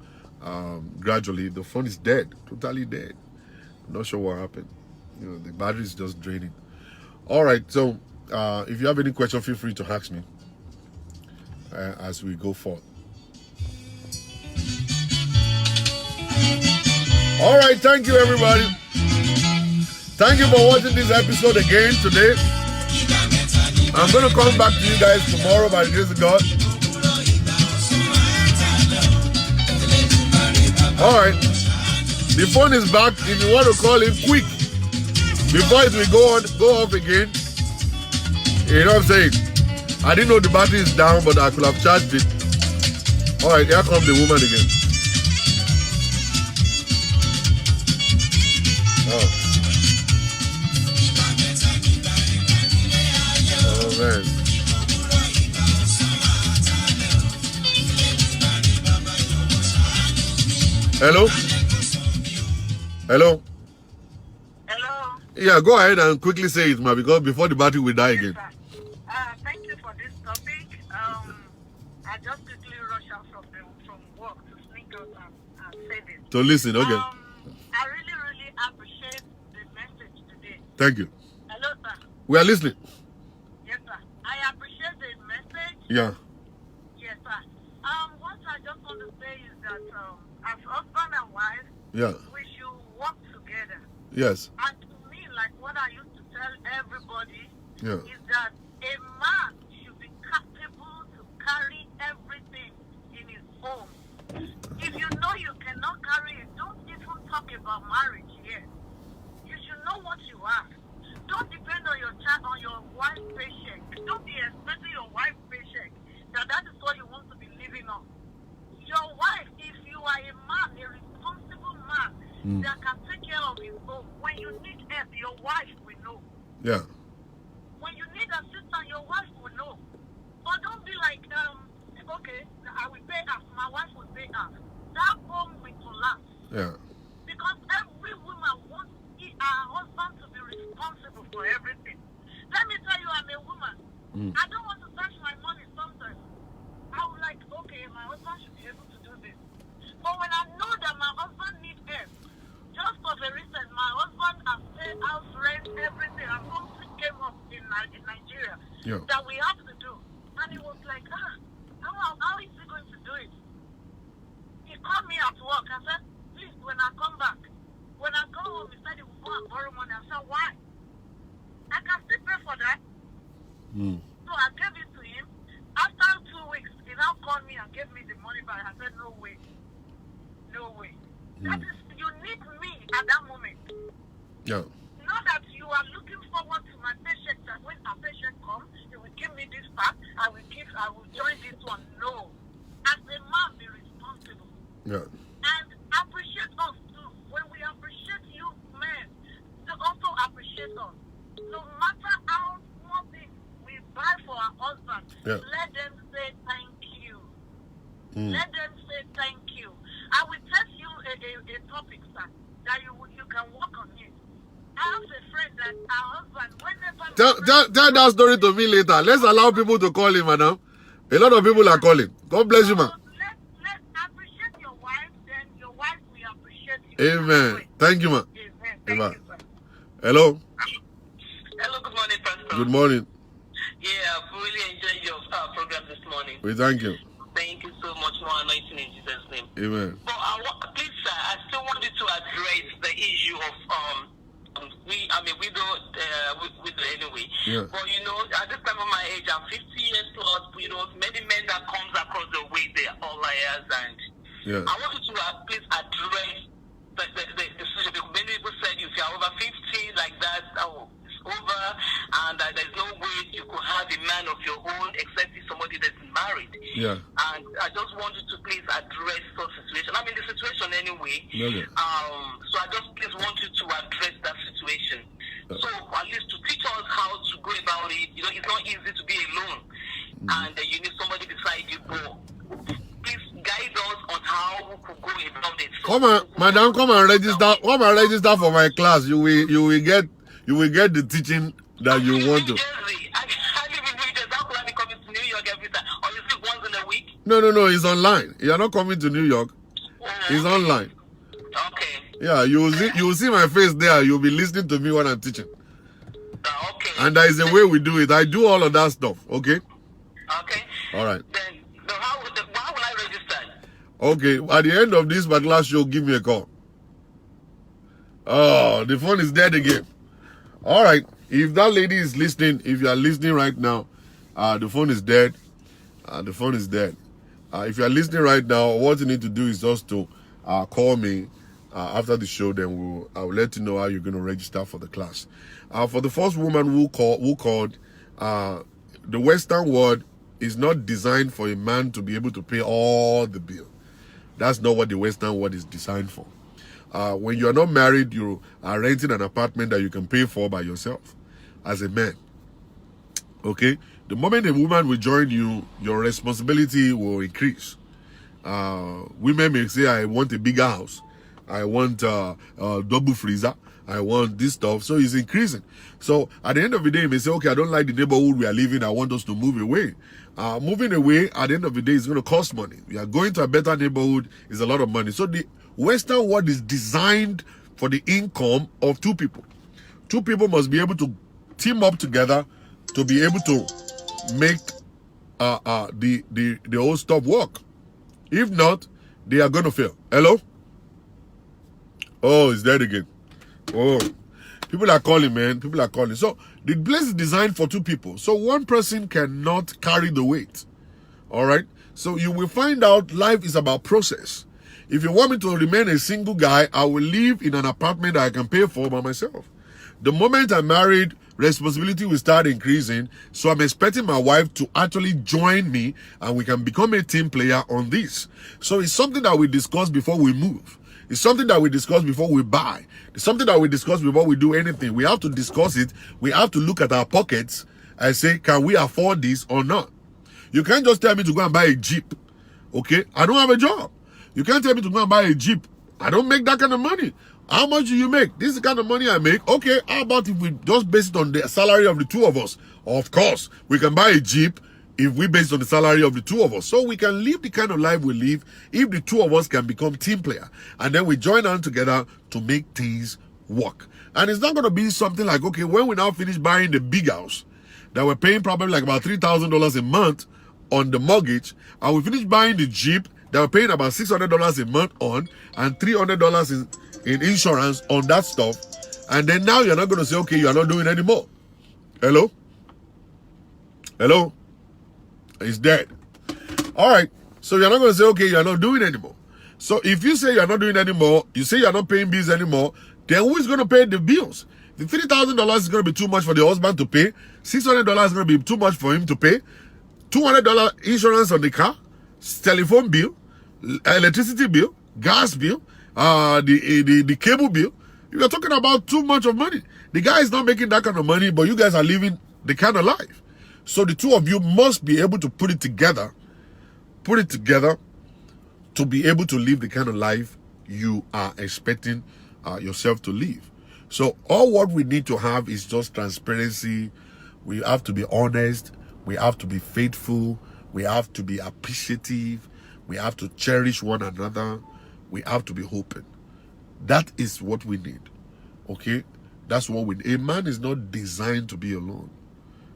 Gradually, the phone is dead, totally dead. I'm not sure what happened. The battery is just draining. All right, so if you have any question, feel free to ask me as we go forward. All right, thank you, everybody. Thank you for watching this episode again today. I'm going to come back to you guys tomorrow by the grace of God. All right. The phone is back. If you want to call in quick, before it will go off again. You know what I'm saying? I didn't know the battery is down, but I could have charged it. All right, here comes the woman again. Oh man. Hello? Hello? Hello. Yeah, go ahead and quickly say it, ma, because before the battery will die again. Thank you for this topic. I just quickly rush out from work to sneak out and say this. So listen, okay. I really appreciate the message today. Thank you. Hello, sir. We are listening. Yes, sir. I appreciate the message. Yeah. Yes, sir. What I just want to say is that as husband and wife, Yeah. we should work together. Yes. And to me, like what I used to tell everybody, Yeah. is that a man that can take care of his home. When you need help, your wife will know. Yeah. When you need assistance, your wife will know. But don't be like, okay, I will pay half, my wife will pay half. That home will collapse. Yeah. Because every woman wants her husband to be responsible for everything. Let me tell you, I'm a woman. I don't want to touch my money sometimes. I would like, okay, my husband should be able to do this. But when I know that my husband needs help, just for the reason my husband has paid house rent, everything, and something came up in Nigeria that we have to do. And he was like, how is he going to do it? He called me at work and said, please, when I come back, when I go home, he said he will go and borrow money. I said, why? I can still pay for that. So I gave it to him. After 2 weeks, he now called me and gave me the money back. I said, no way. No way. That is, you need me at that moment. Yeah. Not that you are looking forward to my paycheck, that when a paycheck comes, he will give me this part, I will join this one. No. As a man, be responsible. Yeah. And appreciate us too. When we appreciate you, men, to also appreciate us. No matter how small things we buy for our husband, let them say thank you. Let them say thank you. I will tell you a topic, sir, that you can work on it. I have a friend that our husband, whenever... Tell that story to me later. Let's allow people to call him, madam. A lot of people are calling. God bless you, man. Let's appreciate your wife, then your wife will appreciate you. Amen. Thank you, man. Amen. Thank you, sir. Hello. Hello, good morning, Pastor. Good morning. Yeah, I've really enjoyed your program this morning. We thank you. Thank you so much. More anointing in Jesus' name. Amen. But please, sir, I still wanted to address the issue of we don't anyway. Yeah. But at this time of my age, I'm 50 years plus. Many men that comes across the way, they're all liars, and I wanted to please address the situation. Because many people said if you're over 50 like that, it's over, and there's no way you could have a man of your own except if somebody that's married. Yeah. And I just wanted to please address such situation. I'm in the situation anyway. Okay. So I just please want you to address that situation. So at least to teach us how to go about it. It's not easy to be alone, and you need somebody beside you. But please guide us on how we could go about it. So come on, madam, come and register. Come and register for my class. You will get the teaching that you want to. I live in New Jersey. How could I be coming to New York every time? Or you speak once in a week? No. It's online. You are not coming to New York. It's online. Okay. Yeah, you will see my face there. You'll be listening to me when I'm teaching. Okay. And there is a way we do it. I do all of that stuff. Okay. Okay. All right. Then how will I register? Okay. At the end of this particular show, give me a call. Oh, the phone is dead again. All right. If that lady is listening, if you are listening right now, the phone is dead. The phone is dead. If you are listening right now, what you need to do is just to call me after the show. Then I will let you know how you're going to register for the class. For the first woman who called, the Western world is not designed for a man to be able to pay all the bill. That's not what the Western world is designed for. When you are not married, you are renting an apartment that you can pay for by yourself as a man. Okay? The moment a woman will join you, your responsibility will increase. Women may say, I want a bigger house. I want a double freezer. I want this stuff. So it's increasing. So at the end of the day, you may say, okay, I don't like the neighborhood we are living. I want us to move away. Moving away, at the end of the day, is going to cost money. We are going to a better neighborhood. Is a lot of money. So the Western world is designed for the income of two people. Two people must be able to team up together to be able to make the whole stuff work. If not, they are going to fail. Hello? Oh, it's dead again. Oh, people are calling, man. People are calling. So the place is designed for two people. So one person cannot carry the weight. All right? So you will find out life is about process. If you want me to remain a single guy, I will live in an apartment that I can pay for by myself. The moment I'm married, responsibility will start increasing. So I'm expecting my wife to actually join me and we can become a team player on this. So it's something that we discuss before we move. It's something that we discuss before we buy. It's something that we discuss before we do anything. We have to discuss it. We have to look at our pockets and say, can we afford this or not? You can't just tell me to go and buy a Jeep. Okay? I don't have a job. You can't tell me to go and buy a Jeep. I don't make that kind of money. How much do you make? This is the kind of money I make. Okay, how about if we just base it on the salary of the two of us? Of course, we can buy a Jeep if we base it on the salary of the two of us. So we can live the kind of life we live if the two of us can become team player. And then we join on together to make things work. And it's not going to be something like, okay, when we now finish buying the big house, that we're paying probably like about $3,000 a month on the mortgage, and we finish buying the Jeep that we're paying about $600 a month on, and $300 in insurance on that stuff. And then now you're not going to say, okay, you're not doing anymore. Hello? Hello? It's dead. All right. So you're not going to say, okay, you're not doing anymore. So if you say you're not doing anymore, you say you're not paying bills anymore, then who is going to pay the bills? The $3,000 is going to be too much for the husband to pay. $600 is going to be too much for him to pay. $200 insurance on the car, telephone bill, electricity bill, gas bill, the cable bill. You're talking about too much of money. The guy is not making that kind of money, but you guys are living the kind of life. So the two of you must be able to put it together to be able to live the kind of life you are expecting yourself to live. So all what we need to have is just transparency. We have to be honest. We have to be faithful. We have to be appreciative. We have to cherish one another. We have to be open. That is what we need. Okay? That's what we need. A man is not designed to be alone.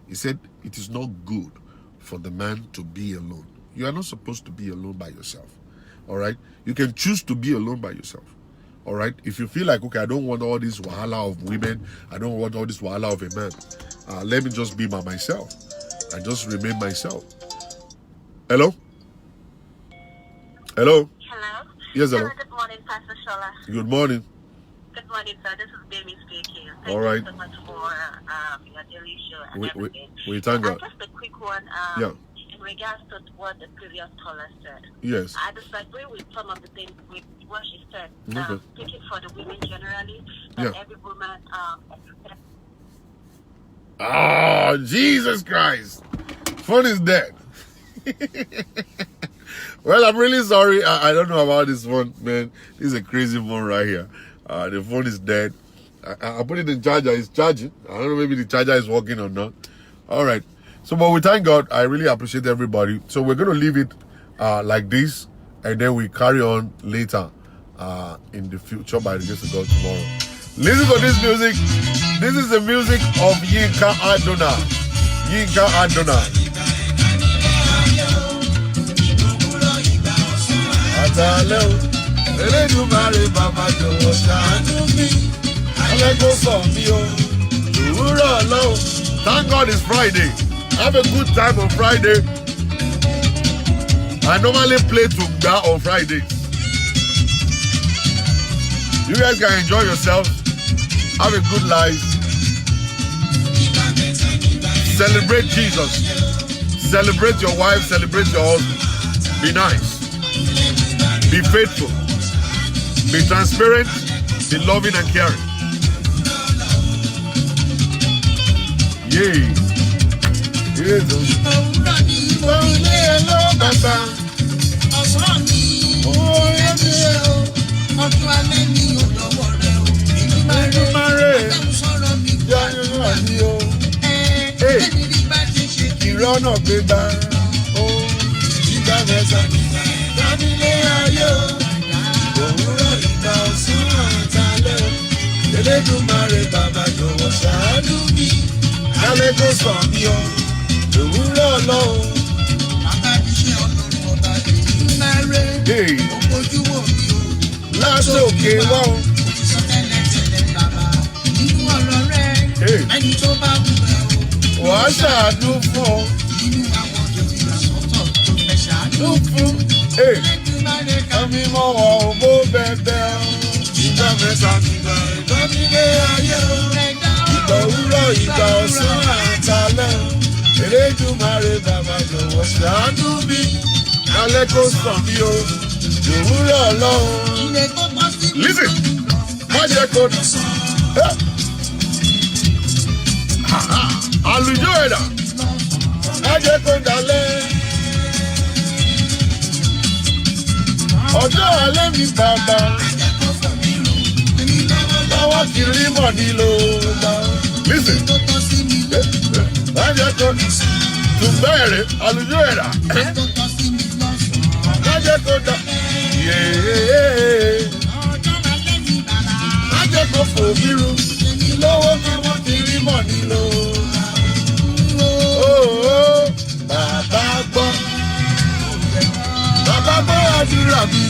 He said it is not good for the man to be alone. You are not supposed to be alone by yourself. All right? You can choose to be alone by yourself. All right? If you feel like, okay, I don't want all this wahala of women. I don't want all this wahala of a man. Let me just be by myself. And just remain myself. Hello? Hello? Hello? Yes, hello. Good morning, Pastor Shola. Good morning. Good morning, sir. This is Baby speaking. All right. Thank you so much for your daily show and everything. We thank God. Just a quick one. Yeah. In regards to what the previous caller said. Yes. I disagree with some of the things with what she said. Okay. Speaking for the women generally, that every woman Jesus Christ. Phone is dead. Well, I'm really sorry. I don't know about this phone, man. This is a crazy phone right here. The phone is dead. I put it in charger. It's charging. I don't know, maybe the charger is working or not. All right. So, but we thank God. I really appreciate everybody. So we're going to leave it like this, and then we carry on later in the future by the grace of God tomorrow. Listen to this music. This is the music of Yinka Adonai. Yinka Adonai. Thank God it's Friday. Have a good time on Friday. I normally play Tumba on Fridays. You guys can enjoy yourself. Have a good life. Celebrate Jesus. Celebrate your wife. Celebrate your husband. Be nice. Be faithful. Be transparent. Be loving and caring. Yay. Ìrọ́nà gbégbá ó ìgbà mẹ́ta nílé ayé o òwúrọ̀ ìgbà ọ̀sán àtàlẹ́ Elédùmarè bàbá jọ̀wọ́ ṣàánú mi kálẹ̀ kó sàn mí o òwúrọ̀ lọ́wọ́ bàbá iṣẹ́ ọlọ́run ọba Èdùmàrè ojú wò mí o lásòkè wá o òṣìṣọ́ tẹ́lẹ̀tẹ́lẹ̀ bàbá nínú ọ̀rọ̀ rẹ̀ ẹni tó bá wù ẹ́ o wàá ṣàánú fún ọ. Nínú àwọn tó ti rà sọ́tọ̀ tó fẹ́ ṣàánú fún. Elédùmarè ká mi mọ́ wọn ò bó bẹ́ẹ̀ o. Ìgbà mẹ́ta nígbà ìgbà nílé ayé o. Ìgbà òwúrọ̀ ìgbà ọ̀sán àtàlẹ́ o. Elédùmarè bàbá jọ̀wọ́ ṣàánú mi. Kálẹ̀ kó sàn mí o. Òwúrọ̀ lọ́wọ́. Ilé tó bọ́ sí Listen. Magical. Àlùjọ ẹ̀dá. Magical dalẹ̀. Ọjọ́ alẹ́ mi bàbá. Báwa ti rí mọ̀dí ló bá. Listen. Magical. Tùbẹ̀rẹ̀ àlùjọ ẹ̀dá. Magical dalẹ̀. Májèkó fòmírù, lówó kí wọ́n ti rí mọ̀ nílò. Bàbá gbọ́. Bàbá gbọ́ àdúrà mi.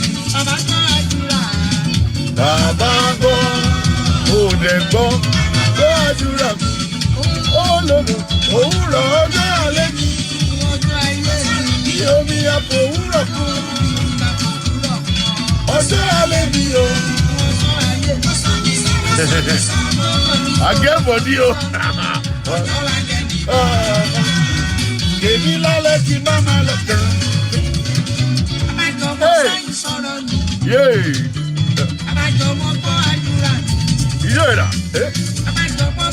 Bàbá gbọ́. Òde gbọ́. Gbọ́ àdúrà mi. Ó lòlò òwúrọ̀ ọjọ́ alẹ́ mi. Bí omi àpò òwúrọ̀ kú. Ọjọ́ alẹ́ mi o. Agẹ́bọ̀dí o. Kèmí lálẹ́ kí má má lọ kàn. Yéè. Yéèrà.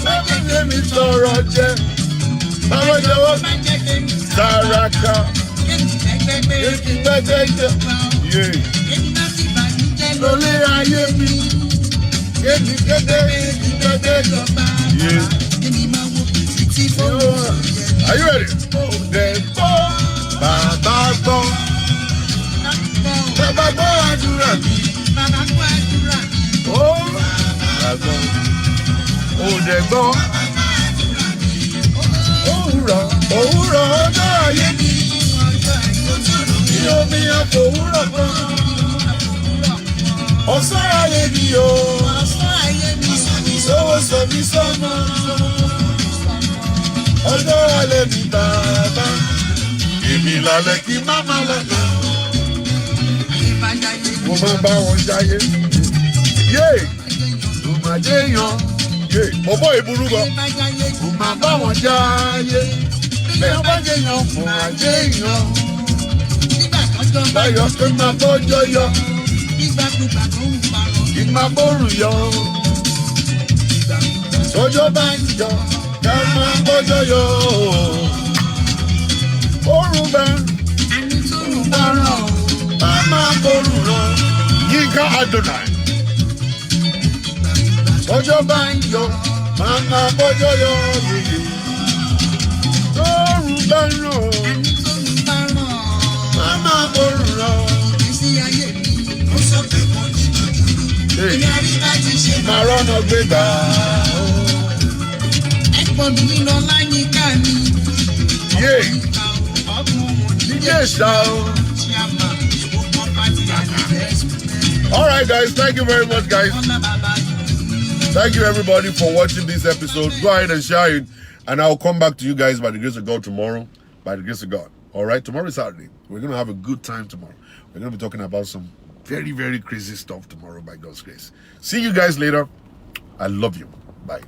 Báwo ni mi sọ̀rọ̀ jẹ́? Báwo jẹ́wọ́? Sàràkà. Èkì gbẹ́gbẹ́gbẹ́. Yéè. Lólé ayé mi. Kéde kéde kéde jọba. Are you ready? Òde gbọ́, bàbá gbọ́. Bàbá gbọ́ àdúrà mi. Ó bàbá gbọ́. Òde gbọ́. Òwúrọ̀ ọjọ́ ayé mi. Bí omi àpò òwúrọ̀ kan. Ọ̀sán ayé mi o. Sọ́wọ́ sọ mi sọ́nà. Ọjọ́ alẹ́ mi bàbá. Èmi lálẹ́ kí máma lọ́nà. Mo máa bá wọn jáyé. Yé! Mo máa jẹ́ yan. Yé! Bọ̀bọ̀ ìburú gan. Mo máa bá wọn jáyé. Bẹ́ẹ̀ bá jẹ́ yan, mo máa jẹ́ yan. Báyọ̀ pé máa bọ́jọ́ yọ. Ìgbà bórù yọ. Sọ́jọ́ bá ń jọ, ká máa bọ́jọ́ yọ. Oòrùn bá ràn, ká máa bórù ràn. Yínká Adonai. Sọ́jọ́ bá ń yọ, ká máa bọ́jọ́ yọ. Oòrùn bá ràn, ká máa bórù ràn. Máa rọ́nà gbé gbà. Ẹ̀pọ̀dù mi lọ láyìíká mi. Yé! Yé ṣá o. All right, guys. Thank you very much, guys. Thank you, everybody, for watching this episode. Go ahead and share it, and I'll come back to you guys by the grace of God tomorrow. By the grace of God. All right? Tomorrow is Saturday. We're going to have a good time tomorrow. We're going to be talking about some very, very crazy stuff tomorrow by God's grace. See you guys later. I love you. Bye.